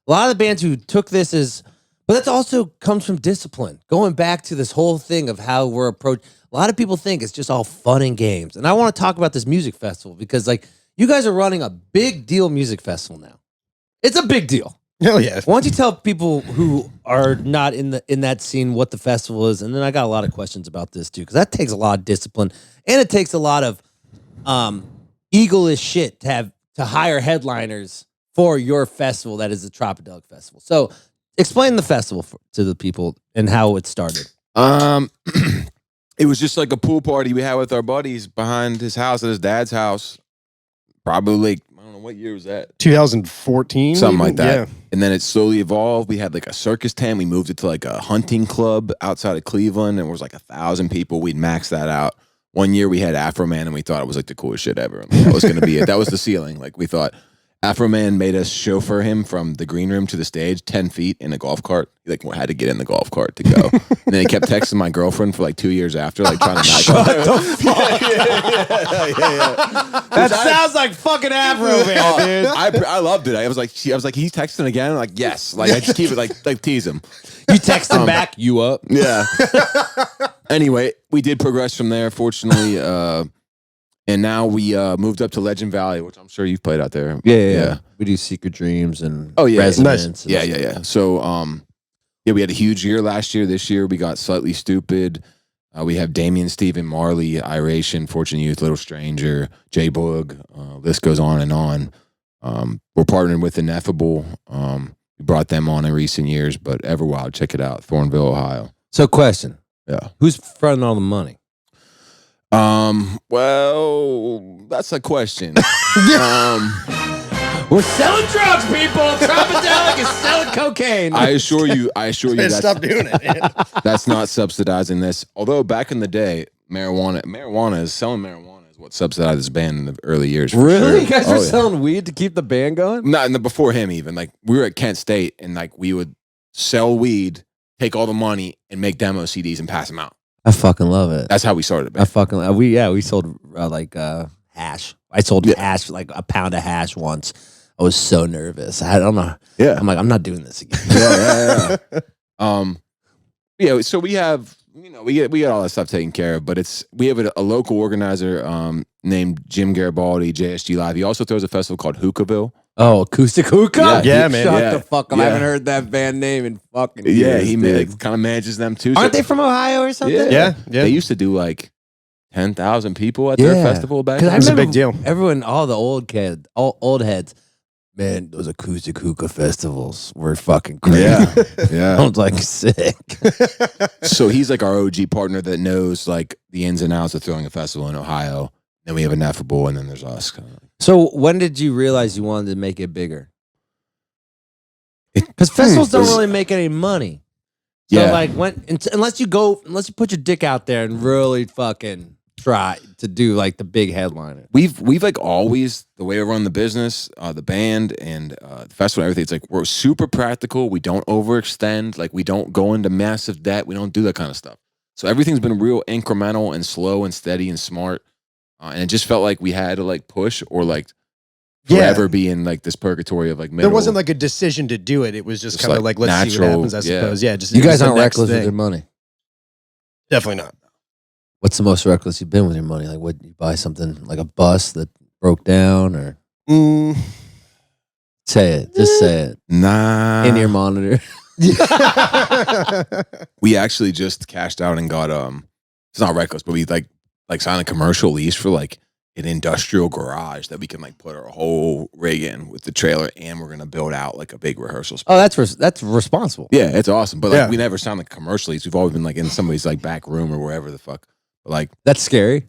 a lot of the bands who took this as. But that also comes from discipline. Going back to this whole thing of how we're approaching. A lot of people think it's just all fun and games. And I want to talk about this music festival because, like, you guys are running a big deal music festival now. It's a big deal. Oh, yeah. Why don't you tell people who are not in that scene what the festival is? And then I got a lot of questions about this, too, because that takes a lot of discipline. And it takes a lot of eagle-ish shit to hire headliners for your festival that is the Tropidelic Festival. So, explain the festival to the people and how it started. It was just like a pool party we had with our buddies behind his house at his dad's house. Probably like, I don't know, what year was that? 2014? Something like that. Yeah. And then it slowly evolved. We had like a circus tent. We moved it to like a hunting club outside of Cleveland. And it was like 1,000 people. We'd maxed that out. One year we had Afro Man and we thought it was like the coolest shit ever. That was going to be it. That was the ceiling. Like we thought. Afro Man made us chauffeur him from the green room to the stage 10 feet in a golf cart. He like had to get in the golf cart to go. And then he kept texting my girlfriend for like 2 years after, like trying to knock Shut the fuck. That sounds like fucking Afro Man, dude. I loved it. I was like, he's texting again. I'm like, yes. Like I just keep it like tease him. You text him back, you up? Yeah. Anyway, we did progress from there, fortunately. And now we moved up to Legend Valley, which I'm sure you've played out there. Yeah. We do Secret Dreams and Nice. Resonance. Yeah. So, we had a huge year last year. This year we got Slightly Stupid. We have Damien, Stephen, Marley, Iration, Fortune Youth, Little Stranger, J Boog. List goes on and on. We're partnering with Ineffable. We brought them on in recent years, but Everwild, check it out, Thornville, Ohio. So, question. Yeah. Who's fronting all the money? Well, that's a question. We're selling drugs, people. Tropidelic is selling cocaine. I assure you stop doing it. That's not subsidizing this. Although back in the day, selling marijuana is what subsidized this band in the early years. Really? Sure. You guys were selling weed to keep the band going? Not before him even. Like we were at Kent State and like we would sell weed, take all the money and make demo CDs and pass them out. I fucking love it. That's how we started. We sold hash. I sold hash, like a pound of hash once. I was so nervous. I don't know. Yeah. I'm like, I'm not doing this again. Yeah. So we have, we get all that stuff taken care of, but we have a local organizer named Jim Garibaldi, JSG Live. He also throws a festival called Hookahville. Oh, Acoustic Hookah? Yeah, man. Shut the fuck up. I haven't heard that band name in fucking years. Yeah, he kind of manages them too. Aren't they from Ohio or something? Yeah. They used to do like 10,000 people at their festival back then. It was a big deal. Everyone, all the old heads, man, those Acoustic Hookah festivals were fucking crazy. Yeah. I was like sick. So he's like our OG partner that knows like the ins and outs of throwing a festival in Ohio. Then we have Ineffable, and then there's us. So when did you realize you wanted to make it bigger? Because festivals don't really make any money. So like unless you put your dick out there and really fucking try to do like the big headliner? We've like always, the way we run the business, the band and the festival and everything, it's like we're super practical. We don't overextend. Like we don't go into massive debt. We don't do that kind of stuff. So everything's been real incremental and slow and steady and smart. And it just felt like we had to like push or like forever be in like this purgatory of like middle. There wasn't like a decision to do it. It was just kind of like, let's natural, see what happens, I suppose. Yeah, just you guys aren't reckless with your money. Definitely not. What's the most reckless you've been with your money? Like, what you buy something like a bus that broke down, or say it, just say it. Nah, in your monitor. We actually just cashed out and got it's not reckless, but we like signed a commercial lease for like an industrial garage that we can like put our whole rig in with the trailer, and we're gonna build out like a big rehearsal space. Oh, that's responsible. Yeah, it's awesome. But like we never signed like commercial lease. We've always been like in somebody's like back room or wherever the fuck. But, like that's scary.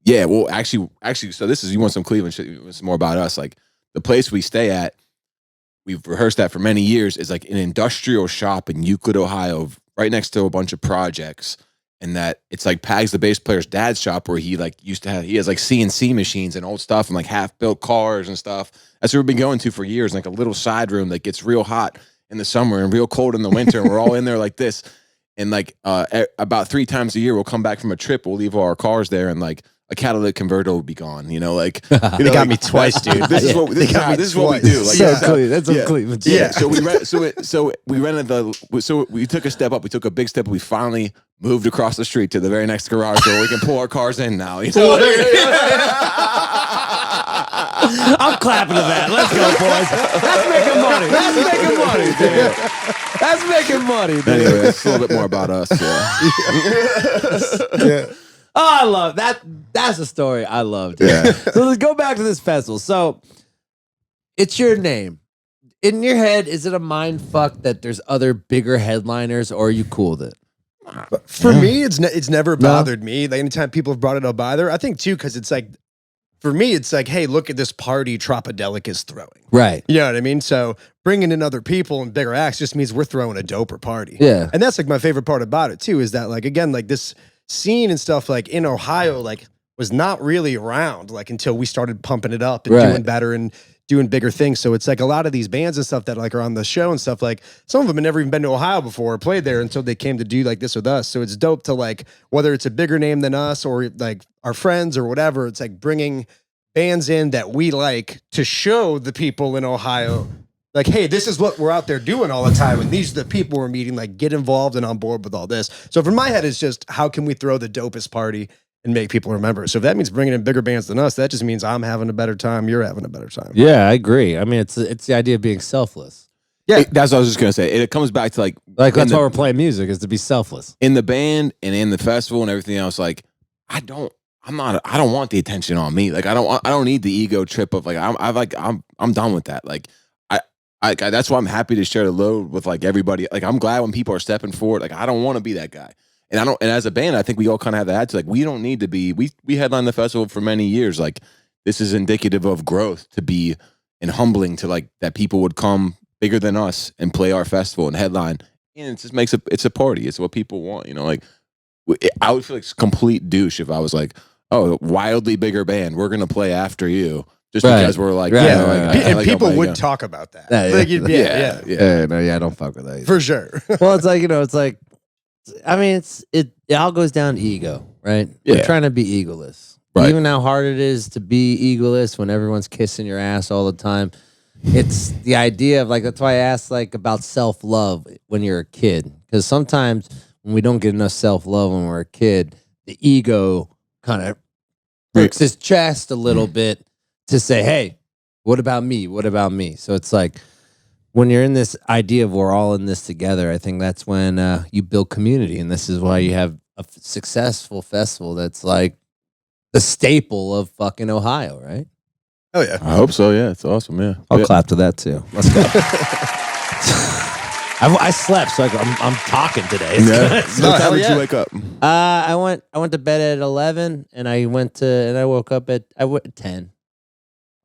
Yeah, well, actually, so this is, you want some Cleveland shit? It's more about us. Like the place we stay at, we've rehearsed that for many years, is like an industrial shop in Euclid, Ohio, right next to a bunch of projects. And that it's like Pags, the bass player's dad's shop, where he like used to have, he has like CNC machines and old stuff and like half-built cars and stuff. That's what we've been going to for years, like a little side room that gets real hot in the summer and real cold in the winter. And we're all in there like this. And like about 3 times a year, we'll come back from a trip, we'll leave all our cars there, and like a catalytic converter will be gone. You know, like they got me twice, dude. This is what we do. Like, so clean. That's so clean. Yeah. So we rented so we took a step up. We took a big step. We finally moved across the street to the very next garage where we can pull our cars in now. You know? I'm clapping to that. Let's go, boys. That's making money, dude. Anyway, it's a little bit more about us. Yeah. Oh, I love that. That's a story I loved. Yeah. So let's go back to this festival. So it's your name. In your head, is it a mind fuck that there's other bigger headliners, or are you cool with it? For me, it's never bothered me. Like anytime people have brought it up either, I think too, because it's like, for me, it's like, hey, look at this party Tropidelic is throwing. Right. You know what I mean? So bringing in other people and bigger acts just means we're throwing a doper party. Yeah. And that's like my favorite part about it too, is that like, again, like this scene and stuff like in Ohio, like was not really around like until we started pumping it up and doing better and doing bigger things. So it's like a lot of these bands and stuff that like are on the show and stuff, like some of them had never even been to Ohio before or played there until they came to do like this with us. So it's dope to like, whether it's a bigger name than us or like our friends or whatever, it's like bringing bands in that we like to show the people in Ohio, like, hey, this is what we're out there doing all the time. And these are the people we're meeting, like get involved and on board with all this. So for my head, it's just, how can we throw the dopest party and make people remember? So if that means bringing in bigger bands than us, that just means I'm having a better time. You're having a better time. Yeah, I agree. I mean, it's the idea of being selfless. Yeah, that's what I was just gonna say. It comes back to like that's why we're playing music, is to be selfless in the band and in the festival and everything else. Like I don't want the attention on me. Like I don't need the ego trip of like I'm done with that. Like I that's why I'm happy to share the load with like everybody. Like I'm glad when people are stepping forward. Like I don't want to be that guy. And as a band, I think we all kind of have that attitude. Like we don't need to be. We headlined the festival for many years. Like this is indicative of growth to be, and humbling to like that people would come bigger than us and play our festival and headline. And it just makes it's a party. It's what people want. You know, like I would feel like a complete douche if I was like, oh, wildly bigger band, we're gonna play after you. Just because we're like, and people would talk about that. I don't fuck with that either. For sure. Well, it's like, it's like, I mean, it all goes down to ego, right? Yeah. We're trying to be egoless. Right. Even how hard it is to be egoless when everyone's kissing your ass all the time. It's the idea of like, that's why I asked like about self-love when you're a kid. Because sometimes when we don't get enough self-love when we're a kid, the ego kind of breaks his chest a little bit to say, hey, what about me? What about me? So it's like, when you're in this idea of we're all in this together, I think that's when you build community. And this is why you have a successful festival that's like the staple of fucking Ohio, right? Oh, yeah. I hope so, yeah. It's awesome, yeah. I'll clap to that, too. Let's go. I slept, so I'm talking today. It's What time did you wake up? I went to bed at 11, and I woke up at 10,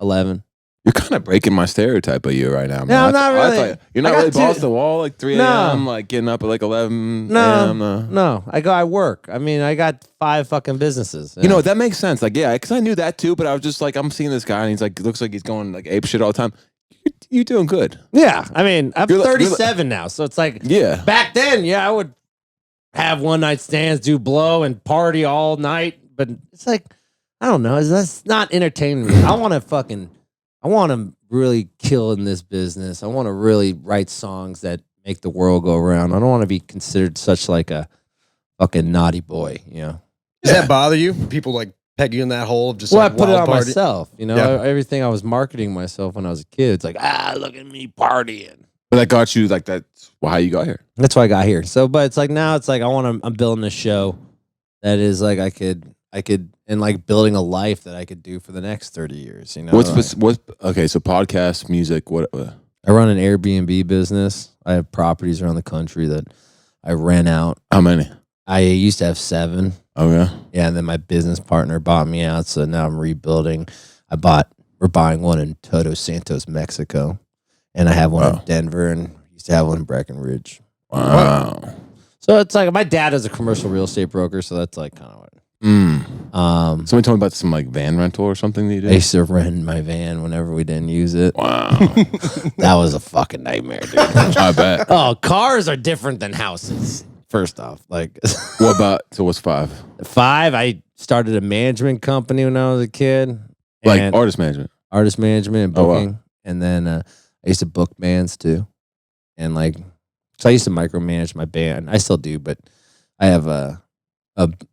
11. You're kind of breaking my stereotype of you right now, man. No, I'm not really. You're not really balls to the wall like 3 a.m., like getting up at like 11 a.m. No. I work. I mean, I got 5 fucking businesses. You know, that makes sense. Like, yeah, because I knew that too, but I was just like, I'm seeing this guy and he's like, looks like he's going like ape shit all the time. You're doing good. Yeah. I mean, I'm 37 now. So it's like, yeah. Back then, I would have one night stands, do blow and party all night. But it's like, I don't know. That's not entertaining me. I want to really kill in this business. I want to really write songs that make the world go around. I don't want to be considered such like a fucking naughty boy, you know? Does that bother you? People like peg you in that hole of just Well, like I put it wild on party? myself, you know? Yeah. Everything I was marketing myself when I was a kid. It's like, look at me partying. But that got you like that's how you got here. That's why I got here. So, but it's like now it's like I'm building a show that is like I could and like building a life that I could do for the next 30 years, you know? What's okay, so podcast, music, what I run an Airbnb business. I have properties around the country that I rent out. how many? I used to have 7. Oh yeah. Yeah, and then my business partner bought me out, so now I'm rebuilding. We're buying one in Todos Santos, Mexico, and I have one in Denver, and used to have one in Breckenridge. Wow. So it's like my dad is a commercial real estate broker, so that's like kind of what. Somebody told me about some like van rental or something that you did. I used to rent my van whenever we didn't use it. Wow. That was a fucking nightmare, dude. I bet. Oh, cars are different than houses. First off, like what's 5? 5, I started a management company when I was a kid. Like and artist management and booking. wow. And then I used to book bands too. And like, so I used to micromanage my band. I still do, but I have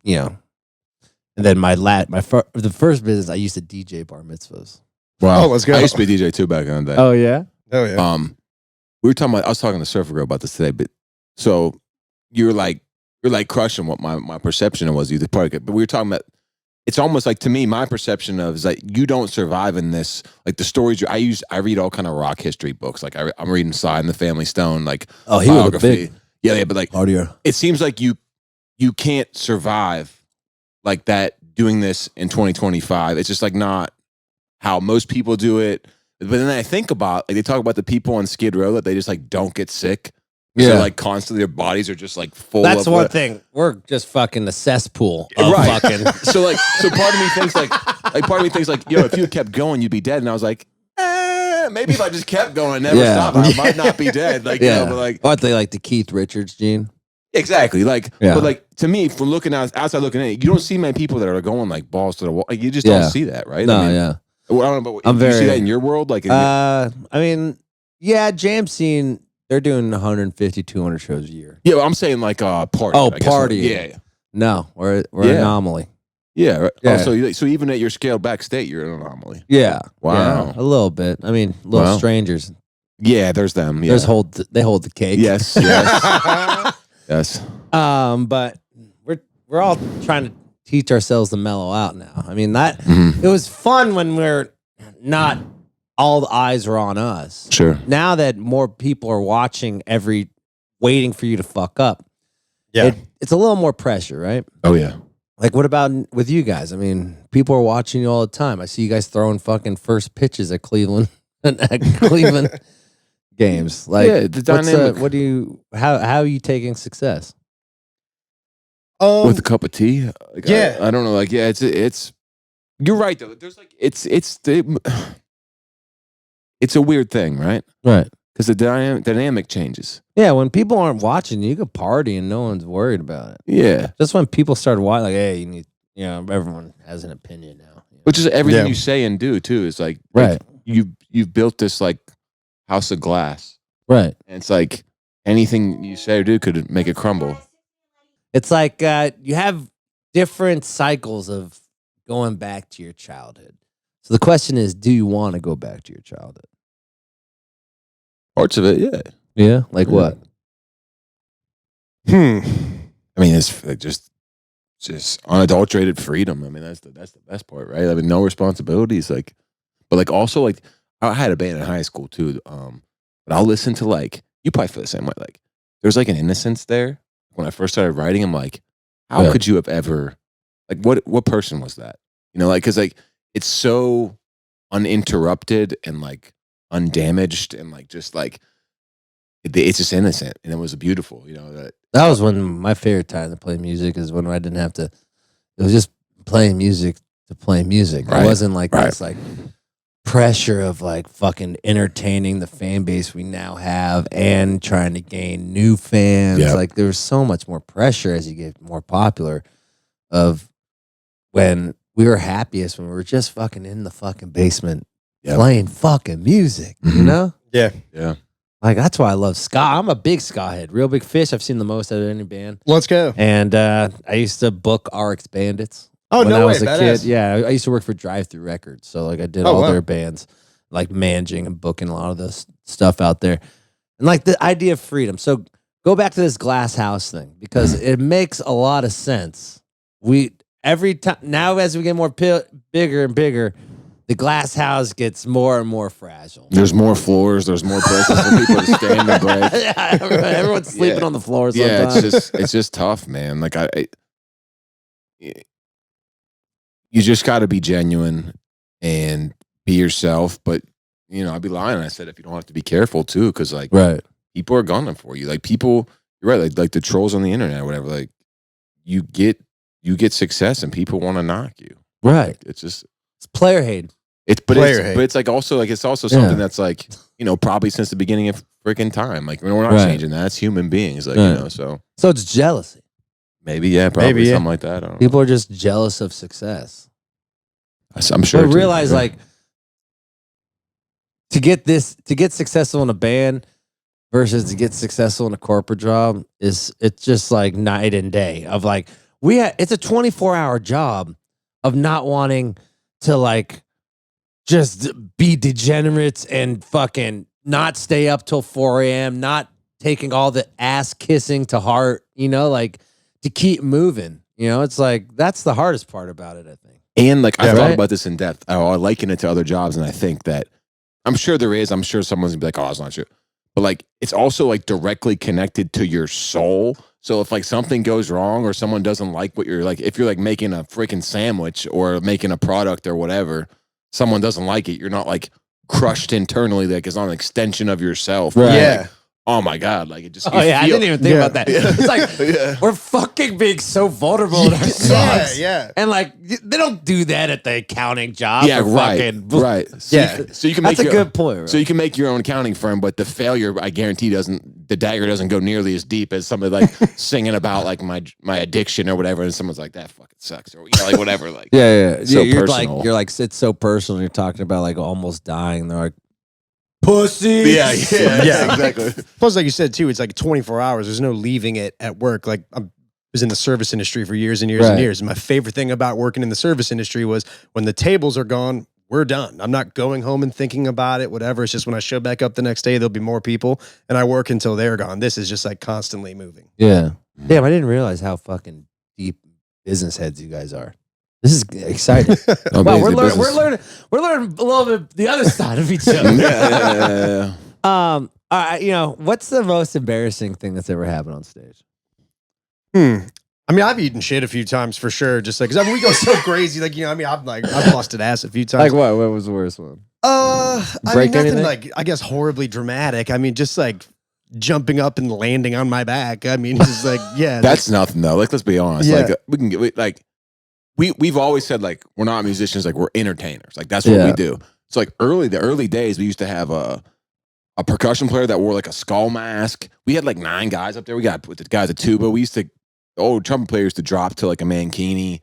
you know, and then the first business I used to DJ bar mitzvahs. Wow. Oh, let's go. I used to be a DJ too back in the day. Oh yeah. Oh yeah. We were talking about. I was talking to Surfer Girl about this today, but so you're like crushing what my perception was you the part. But we were talking about. It's almost like to me, my perception of is that you don't survive in this. Like the stories I read all kind of rock history books. Like I'm reading Sly and the Family Stone. Like Oh, he was a big yeah, but like partier. it seems like you can't survive like that doing this in 2025. It's just like not how most people do it. But then I think about like they talk about the people on Skid Row that they just like don't get sick. Yeah, so, like constantly their bodies are just like full. That's of one thing. We're just fucking the cesspool of right. fucking. So part of me thinks like yo, if you had kept going, you'd be dead. And I was like, maybe if I just kept going, never stopped, I might not be dead. Like you know, but like aren't they like the Keith Richards gene? Exactly. Like, but like to me, from looking outside looking in, you don't see many people that are going like balls to the wall. Like, you just don't see that, right? No, I mean, yeah. Well, I don't know, but you see that in your world? Like, I mean, yeah, jam scene, they're doing 150, 200 shows a year. Yeah, well, I'm saying like party. Oh, party. Yeah. No, we're an anomaly. Yeah. Right. Yeah. Oh, so even at your scaled back state, you're an anomaly. Yeah. Wow. Yeah, a little bit. I mean, little strangers. Yeah, there's them. Yeah. They hold the cake. Yes. Yes. Yes. But we're all trying to teach ourselves to mellow out now. I mean, that it was fun when we're not all the eyes are on us. Sure. Now that more people are watching waiting for you to fuck up. Yeah. It's a little more pressure, right? Oh yeah. Like what about with you guys? I mean, people are watching you all the time. I see you guys throwing fucking first pitches at Cleveland games. Like the dynamic. How are you taking success? With a cup of tea? Like, yeah. I don't know. Like, yeah, it's you're right though. There's like it's a weird thing, right? Right. Because the dynamic changes. Yeah, when people aren't watching, you could party and no one's worried about it. Yeah. Just when people start watching, like, hey, everyone has an opinion now. Which is everything you say and do too. Is like, right. You've built this like house of glass. Right. And it's like anything you say or do could make it crumble. It's like you have different cycles of going back to your childhood. So the question is, do you want to go back to your childhood? Parts of it, yeah. Yeah? Like what? I mean, it's like just unadulterated freedom. I mean, that's the best part, right? I mean, no responsibilities, like, but like also like I had a band in high school too. But I'll listen to like you probably feel the same way. Like there's like an innocence there. When I first started writing, I'm like, how could you have ever like what person was that? You know, like because like it's so uninterrupted and like undamaged and like just like it's just innocent, and it was beautiful. That was one of my favorite time to play music is when I didn't have to. It was just playing music to play music. Right. It wasn't like this like pressure of like fucking entertaining the fan base we now have and trying to gain new fans. Yep. Like there was so much more pressure as you get more popular. Of when we were happiest when we were just fucking in the fucking basement playing fucking music. You know? Yeah. Like that's why I love ska. I'm a big ska head. Real Big Fish. I've seen the most out of any band. Let's go. And I used to book RX Bandits. Oh, when no I way, was a badass. kid. Yeah, I used to work for Drive Through Records, so like I did all wow. their bands, like managing and booking a lot of this stuff out there, and like the idea of freedom. So go back to this glass house thing because it makes a lot of sense. Every time now as we get more bigger and bigger, the glass house gets more and more fragile. There's more floors. There's more places for people to stand and break. Yeah, everyone's sleeping on the floor. Sometimes. Yeah, it's just tough, man. Like you just got to be genuine and be yourself. But I'd be lying. I said if you don't have to be careful too, because like people are gunning for you. Like people, you're right. Like the trolls on the internet or whatever. Like you get success and people want to knock you. Right. Like, it's player hate. But it's like also like it's also something that's like probably since the beginning of freaking time. Like we're not changing that. It's human beings. Like so it's jealousy. Maybe probably something like that. I don't know. People are just jealous of success. I'm sure. But realize like to get successful in a band versus to get successful in a corporate job it's just like night and day of like it's a 24-hour job of not wanting to like just be degenerates and fucking not stay up till 4 a.m., not taking all the ass kissing to heart, like to keep moving. It's like that's the hardest part about it, I think. And like I thought about this in depth. I liken it to other jobs, and I think that I'm sure there is. I'm sure someone's gonna be like, "Oh, it's not true," but like it's also like directly connected to your soul. So if like something goes wrong or someone doesn't like what you're like, if you're like making a freaking sandwich or making a product or whatever, someone doesn't like it, you're not like crushed internally. Like it's not an extension of yourself. Right. Yeah. Like, oh my God. Like it just. Oh yeah, I didn't even think about that. It's like we're fucking being so vulnerable in our songs. Yeah. And like they don't do that at the accounting job. Yeah, right. So you can make that's a good point. Right? So you can make your own accounting firm, but the failure, I guarantee, the dagger doesn't go nearly as deep as somebody like singing about like my addiction or whatever, and someone's like that fucking sucks or like whatever. Like So you're personal. you're like it's so personal. You're talking about like almost dying. They're like pussy. Yeah, exactly. Plus, like you said too, it's like 24 hours. There's no leaving it at work. Like I was in the service industry for years and years and years. And my favorite thing about working in the service industry was when the tables are gone, we're done. I'm not going home and thinking about it, whatever. It's just when I show back up the next day, there'll be more people, and I work until they're gone. This is just like constantly moving. Yeah. Damn, I didn't realize how fucking deep business heads you guys are. This is exciting. Wow, we're learning a little bit the other side of each other. What's the most embarrassing thing that's ever happened on stage? I mean, I've eaten shit a few times for sure. Just like, cause we go so crazy. Like, I've busted ass a few times. Like what? What was the worst one? Nothing like, I guess horribly dramatic. I mean, just like jumping up and landing on my back. I mean, just like, yeah. That's nothing though. Like, let's be honest. Yeah. Like we can get like, we've always said like, we're not musicians. Like we're entertainers. Like that's what we do. So like the early days, we used to have a percussion player that wore like a skull mask. We had like 9 guys up there. We got with the guys at tuba. We used to, trumpet players to drop to like a mankini.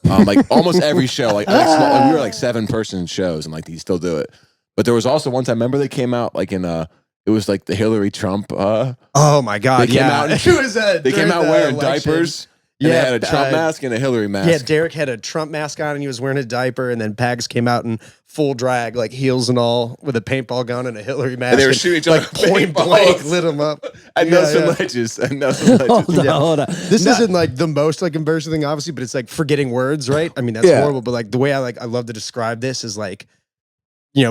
Like almost every show, like we were like 7-person shows, and like you still do it. But there was also one time, remember they came out like in it was like the Hillary Trump. Oh my God! They came out. They came out wearing election. diapers. And they had a Trump mask and a Hillary mask. Yeah, Derek had a Trump mask on and he was wearing a diaper, and then Pags came out in full drag, like heels and all, with a paintball gun and a Hillary mask. And they were shooting each other like point blank, lit them up. And Nelson Ledges. Hold on. This isn't like the most like embarrassing thing, obviously, but it's like forgetting words, right? I mean, that's horrible. But like the way I love to describe this is like,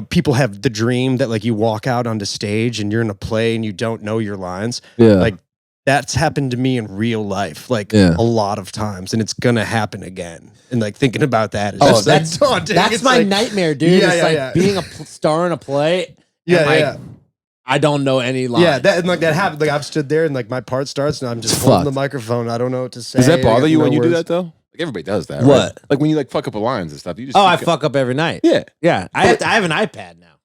people have the dream that like you walk out onto stage and you're in a play and you don't know your lines. Yeah. Like that's happened to me in real life, like a lot of times, and it's gonna happen again. And like thinking about that is that's daunting. That's my nightmare, dude. It's like being a star in a play. I don't know any lines. Yeah, that and like that happened. Like I've stood there and like my part starts and I'm just holding the microphone. I don't know what to say. Does that bother you when you do that though? Like everybody does that. What? Right? Like when you like fuck up a lines and stuff. You just I fuck up every night. Yeah, yeah. I have an iPad now.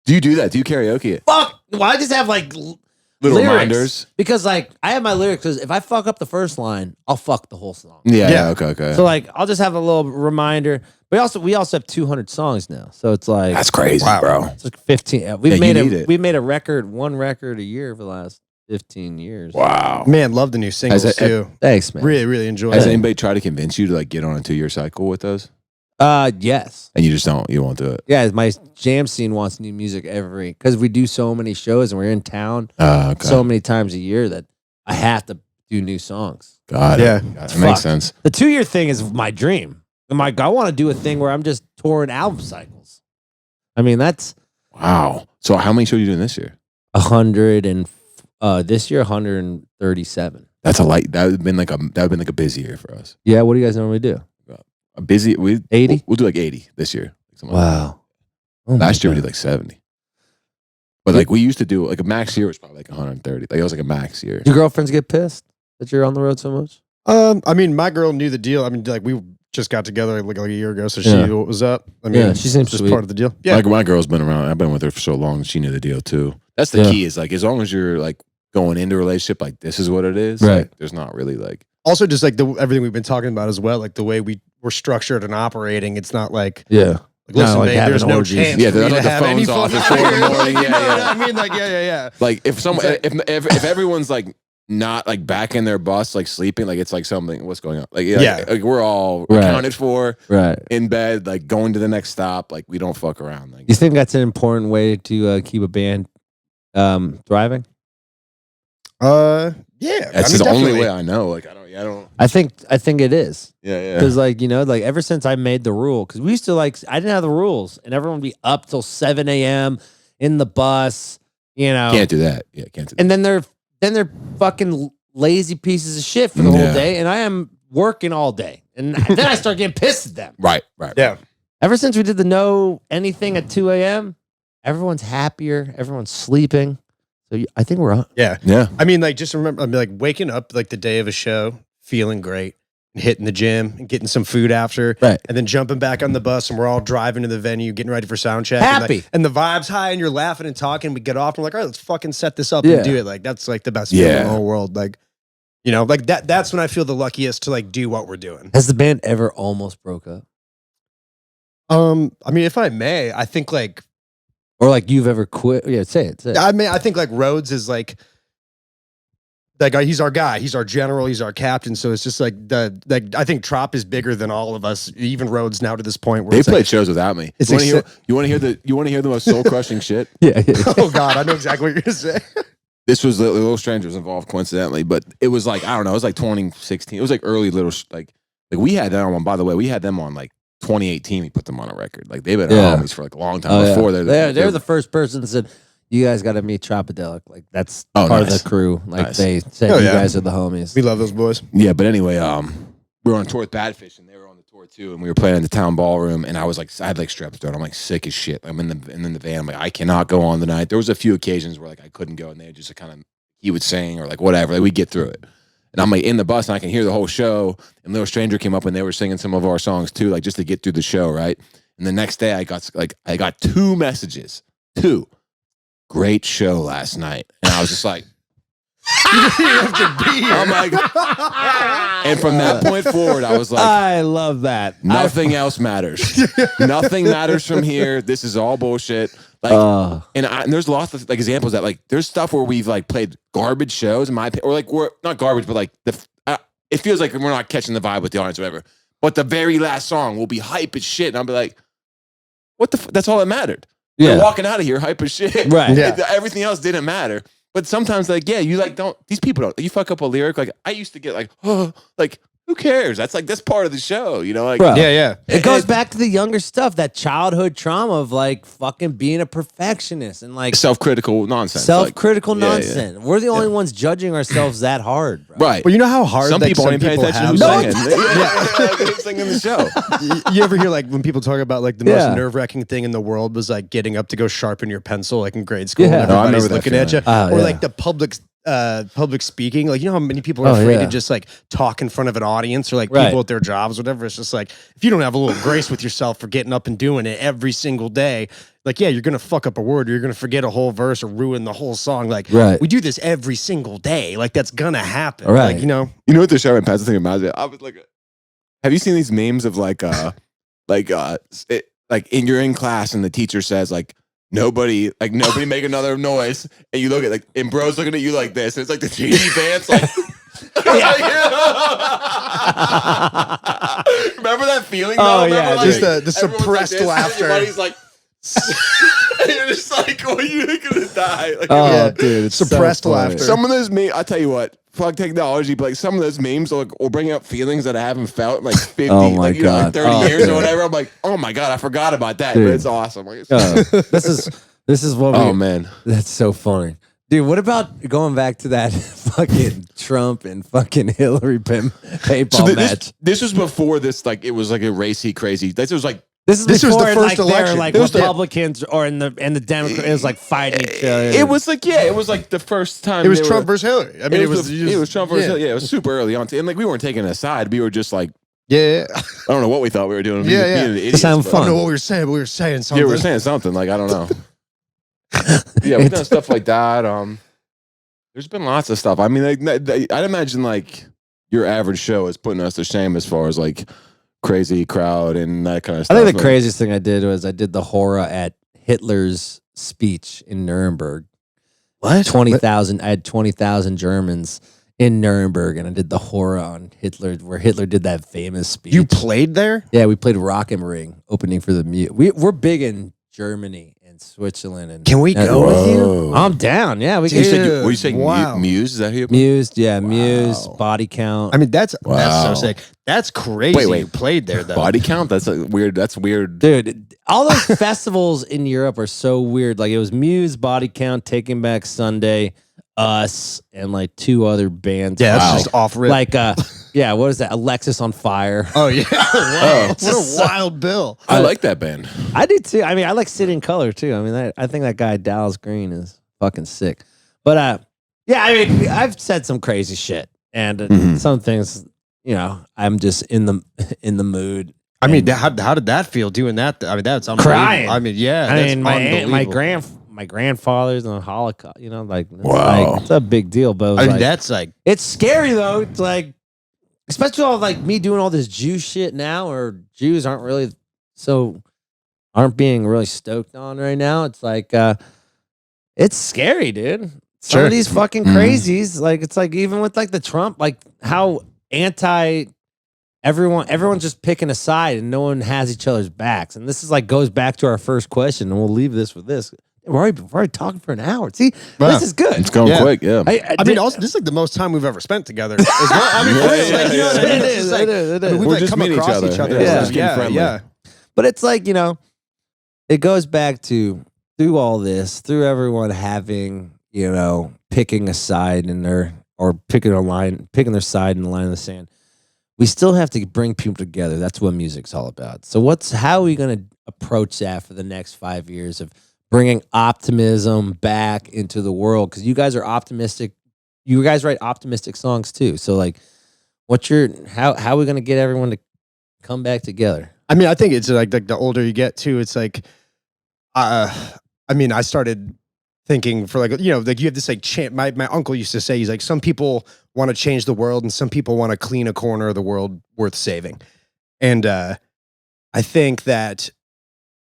Do you do that? Do you karaoke it? Fuck. Well, I just have like little lyrics. reminders Because like I have my lyrics. Because if I fuck up the first line, I'll fuck the whole song. Yeah. Okay. So like I'll just have a little reminder. We also have 200 songs now, so it's like that's crazy, bro. It's like 15. We've made a record, one record a year for the last 15 years. Wow, man, love the new singles too. Thanks, man. Really enjoy. Has anybody tried to convince you to like get on a 2-year cycle with those? Yes. And you just don't. You won't do it. Yeah, my jam scene wants new music because we do so many shows and we're in town so many times a year that I have to do new songs. Got it. Yeah, it makes sense. The 2-year thing is my dream. I'm like, I want to do a thing where I'm just touring album cycles. I mean, that's wow. So how many shows are you doing this year? 100 and this year 137. That's a light. That would have been like a busy year for us. Yeah. What do you guys normally do? A busy. 80. We'll do like 80 this year. Wow. Last year we did like 70. But like we used to do like a max year was probably like 130. Like it was like a max year. Do your girlfriends get pissed that you're on the road so much? I mean, my girl knew the deal. I mean, like we just got together like a year ago, so she knew what was up. I mean, she seems just sweet. part of the deal. Yeah, like my girl's been around. I've been with her for so long. She knew the deal too. That's the key. Is like as long as you're like going into a relationship, like this is what it is. Right. Like, there's not really like. Also, just like everything we've been talking about as well, like the way we're structured and operating. It's not like like, listen, like babe, there's no orgies. chance. Yeah, for they're me like to the have any phones off fun. at 4 in the morning. You know what I mean? Like, yeah. Like if someone, if everyone's like not like back in their bus, like sleeping, like it's like something. What's going on? Like like we're all accounted for, in bed, like going to the next stop. Like we don't fuck around. Like you think that's an important way to keep a band thriving? Yeah, that's the only way I know. Like I don't. I think it is. Yeah. Because like like ever since I made the rule, because we used to like I didn't have the rules, and everyone would be up till 7 a.m. in the bus. Can't do that. Yeah, can't do that. And then they're fucking lazy pieces of shit for the whole day, and I am working all day, and then I start getting pissed at them. Right. Yeah. Ever since we did the no anything at 2 a.m., everyone's happier, everyone's sleeping. So I think we're on. Yeah. I mean, like, just remember, I mean, like, waking up like the day of a show, feeling great, and hitting the gym and getting some food after, right, and then jumping back on the bus, and we're all driving to the venue, getting ready for sound check. Happy. And the vibe's high, and you're laughing and talking. We get off, and we're like, all right, let's fucking set this up and do it. Like, that's like the best feeling in the whole world. Like, like that's when I feel the luckiest to like do what we're doing. Has the band ever almost broke up? I mean, if I may, I think like. Or like you've ever quit? Yeah, say it. I mean, I think like Rhodes is like that guy. He's our guy. He's our general. He's our captain. So it's just like I think Trop is bigger than all of us. Even Rhodes now to this point where they played shows without me. You want to hear the most soul crushing shit? Yeah. Oh God, I know exactly what you're gonna say. This was Little Strangers involved coincidentally, but it was like I don't know. It was like 2016. It was like early like we had them on. By the way, we had them on like 2018. We put them on a record. Like they've been homies for like a long time before. They're the first person that said you guys got to meet Tropidelic. Like that's part of the crew. Like they said you guys are the homies. We love those boys. Yeah, but anyway, we were on tour with Badfish and they were on the tour too, and we were playing in the town ballroom. And I was like, I had like strep throat. I'm like sick as shit. I'm in the van. I'm like, I cannot go on tonight. There was a few occasions where like I couldn't go, and they just kind of he would sing or like whatever. Like we get through it. And I'm like in the bus and I can hear the whole show. And Little Stranger came up and they were singing some of our songs too, like just to get through the show, right? And the next day I got 2 messages. 2. Great show last night. And I was just like, I'm like, and from that point forward, I was like, I love that. Nothing else matters. Nothing matters from here. This is all bullshit. Like, and there's lots of like examples that like there's stuff where we've like played garbage shows in my opinion, or like we're not garbage, but like it feels like we're not catching the vibe with the audience or whatever. But the very last song will be hype as shit, and I'll be like, what the? That's all that mattered. Yeah, walking out of here hype as shit. Right. Yeah. Everything else didn't matter. But sometimes like you like don't these people don't you fuck up a lyric like I used to get like oh like who cares? That's part of the show, you know? Like, Bro. Yeah. It goes back to the younger stuff, that childhood trauma of like fucking being a perfectionist and like self-critical nonsense. Self-critical Yeah, nonsense. We're the only ones judging ourselves that hard, bro. Right. But you know how hard some like, people ain't paying attention who's have, singing. Who's singing the show. You ever hear like when people talk about like the most nerve-wracking thing in the world was like getting up to go sharpen your pencil like in grade school and everybody's looking at you, or like the public speaking, like you know how many people are afraid to just like talk in front of an audience or like people at their jobs, whatever. It's just like if you don't have a little grace with yourself for getting up and doing it every single day, like you're gonna fuck up a word, or you're gonna forget a whole verse or ruin the whole song. Like we do this every single day, like that's gonna happen. Right. Like, you know what the sharpen pencil thing reminds me of? I was like, have you seen these memes of like in you're in class and the teacher says like, nobody make another noise, and you look at like, and bro's looking at you like this, and it's like the TV band's like, remember that feeling? Oh though? yeah, like, just the suppressed like laughter. Everybody's like, and you're just like, well, you're gonna die. Like, dude, it's suppressed laughter. Some of those memes, I tell you what, fuck technology, but like some of those memes will bring up feelings that I haven't felt in like 50, like, 30 years or whatever. I'm like, oh my God, I forgot about that. Dude. But it's awesome. Like, this is what oh man, that's so funny. Dude, what about going back to that fucking Trump and fucking Hillary paintball match? This was before this, like, it was like a racy, crazy. This was like, this was the first like election. They were like Republicans or in the Democrats. It was like fighting each other. It was like, it was like the first time. It was Trump versus Hillary. I mean, it was Trump versus Hillary. Yeah, it was super early on. And like, we weren't taking a side. We were just like, I don't know what we thought we were doing. Just having fun. I don't know what we were saying, but we were saying something. Yeah, we were saying something. Like, I don't know. Yeah, we've done stuff like that. There's been lots of stuff. I mean, like, I'd imagine like your average show is putting us to shame as far as like crazy crowd and that kind of stuff. I think the craziest thing I did was I did the horror at Hitler's speech in Nuremberg. What? 20,000. I had 20,000 Germans in Nuremberg, and I did the horror on Hitler, where Hitler did that famous speech. You played there? Yeah, we played Rock am Ring opening for the We're big in Germany and Switzerland. And can we go with you? I'm down. Yeah, we can. Were you saying Muse? Is that who you Muse? Yeah, Muse. Body Count. I mean, that's so sick. That's crazy. Wait. You played there though. Body Count? That's weird. That's weird, dude. All those festivals in Europe are so weird. Like it was Muse, Body Count, Taking Back Sunday, Us, and like two other bands. Yeah, that's just off rip. Like yeah, what is that? Alexis on Fire. Oh yeah, wow. What a wild bill. I like that band. I do too. I mean, I like City in Color too. I mean, I think that guy Dallas Green is fucking sick. But yeah, I mean, I've said some crazy shit, and some things, you know, I'm just in the mood. I mean, how did that feel doing that? I mean, that's crying. I mean, yeah. I mean, my grandfather's in the Holocaust. You know, like it's a big deal. But I mean, that's like it's scary though. It's like, especially all like me doing all this Jew shit now, or Jews aren't being really stoked on right now. It's like it's scary, dude. Some of these fucking crazies, like it's like even with like the Trump, like how anti everyone's just picking a side and no one has each other's backs. And this is like goes back to our first question, and we'll leave this with this. We're already talking for an hour. See, this is good. It's going quick, yeah. I mean, also, this is like the most time we've ever spent together. As well. I mean, it is. We're just meeting each other. Yeah. But it's like, you know, it goes back to through all this, through everyone having, you know, picking a side in their picking their side in the line of the sand. We still have to bring people together. That's what music's all about. So how are we going to approach that for the next 5 years of bringing optimism back into the world? Because you guys are optimistic. You guys write optimistic songs too. So like, how are we going to get everyone to come back together? I mean, I think it's like the older you get too, it's like, I mean, I started thinking for like, you know, like you have this like my uncle used to say, he's like, some people want to change the world and some people want to clean a corner of the world worth saving. And I think that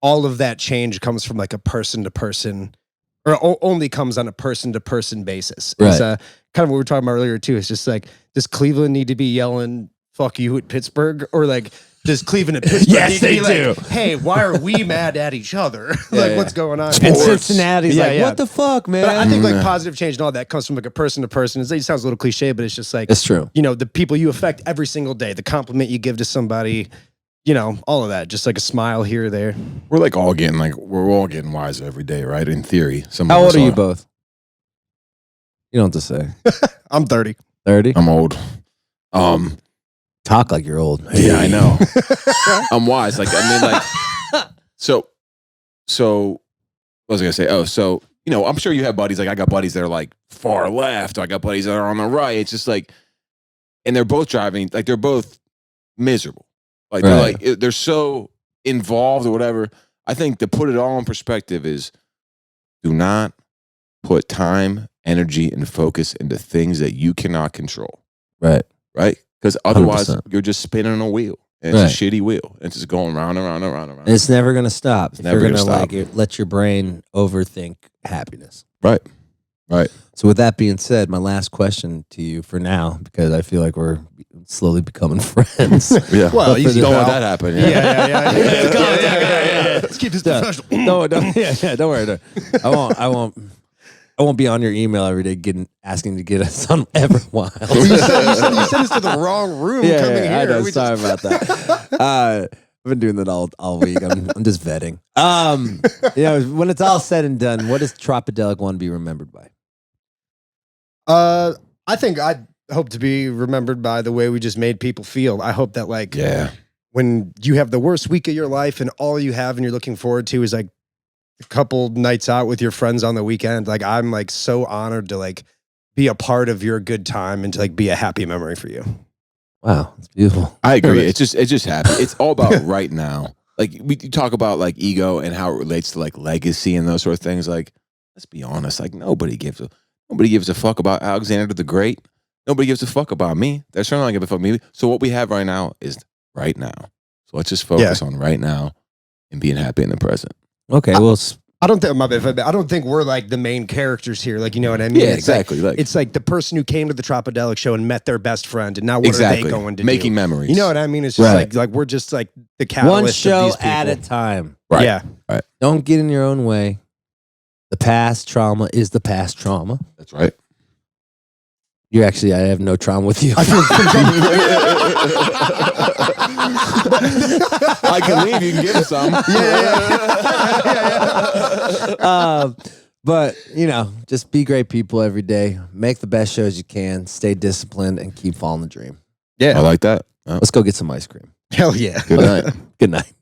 all of that change comes from like a person to person, or only comes on a person to person basis. Right. It's kind of what we were talking about earlier too. It's just like, does Cleveland need to be yelling "fuck you" at Pittsburgh, or like, does Cleveland and Pittsburgh Yes, need to they be do. like, hey, why are we mad at each other? What's going on? And Cincinnati's what the fuck, man? But I think like positive change and all that comes from like a person to person. It sounds a little cliche, but it's just like it's true. The people you affect every single day, the compliment you give to somebody, all of that, just like a smile here or there. We're all getting wiser every day, right? In theory. How old are you both? You don't have to say. I'm 30. 30? I'm old. Talk like you're old. Yeah, I know. I'm wise. So what was I gonna say? Oh, so I'm sure you have buddies. Like I got buddies that are like far left, or I got buddies that are on the right. It's just like, and they're both driving, like they're both miserable. Like they're so involved or whatever. I think to put it all in perspective is do not put time, energy, and focus into things that you cannot control. Right. Right? Because otherwise 100%. you're just spinning a wheel. And it's a shitty wheel. It's just going round and round and round and round. And it's never going to stop. It's never going to stop. Let your brain overthink happiness. Right. Right. So with that being said, my last question to you for now, because I feel like we're slowly becoming friends. Yeah. Well, you don't let that happen. Yeah. Let's keep this professional. Don't worry. I won't be on your email every day asking to get us on Everwild. You sent us to the wrong room coming here. I know. Sorry about that. I've been doing that all week. I'm just vetting. When it's all said and done, what does Tropidelic want to be remembered by? I think I hope to be remembered by the way we just made people feel. I hope that when you have the worst week of your life and all you have and you're looking forward to is like a couple nights out with your friends on the weekend, like I'm like so honored to like be a part of your good time and to like be a happy memory for you. Wow, it's beautiful. I agree. It's just happy. It's all about right now. Like we talk about like ego and how it relates to like legacy and those sort of things. Like, let's be honest. Like nobody gives a fuck about Alexander the Great. Nobody gives a fuck about me. They're certainly not giving a fuck about me. So what we have right now is right now. So let's just focus on right now and being happy in the present. Okay, well, I don't think we're like the main characters here. Like, you know what I mean? Yeah, it's exactly. It's like the person who came to the Tropidelic show and met their best friend, and now what are they going to making do? memories. You know what I mean? It's just like we're just like the catalyst one show of these people. at a time. Right. Yeah. Right. Don't get in your own way. The past trauma is the past trauma. That's right. I have no trauma with you. I can leave. You can get some. But, just be great people every day. Make the best shows you can. Stay disciplined and keep following the dream. Yeah. I like that. Let's go get some ice cream. Hell yeah. Good night. Good night.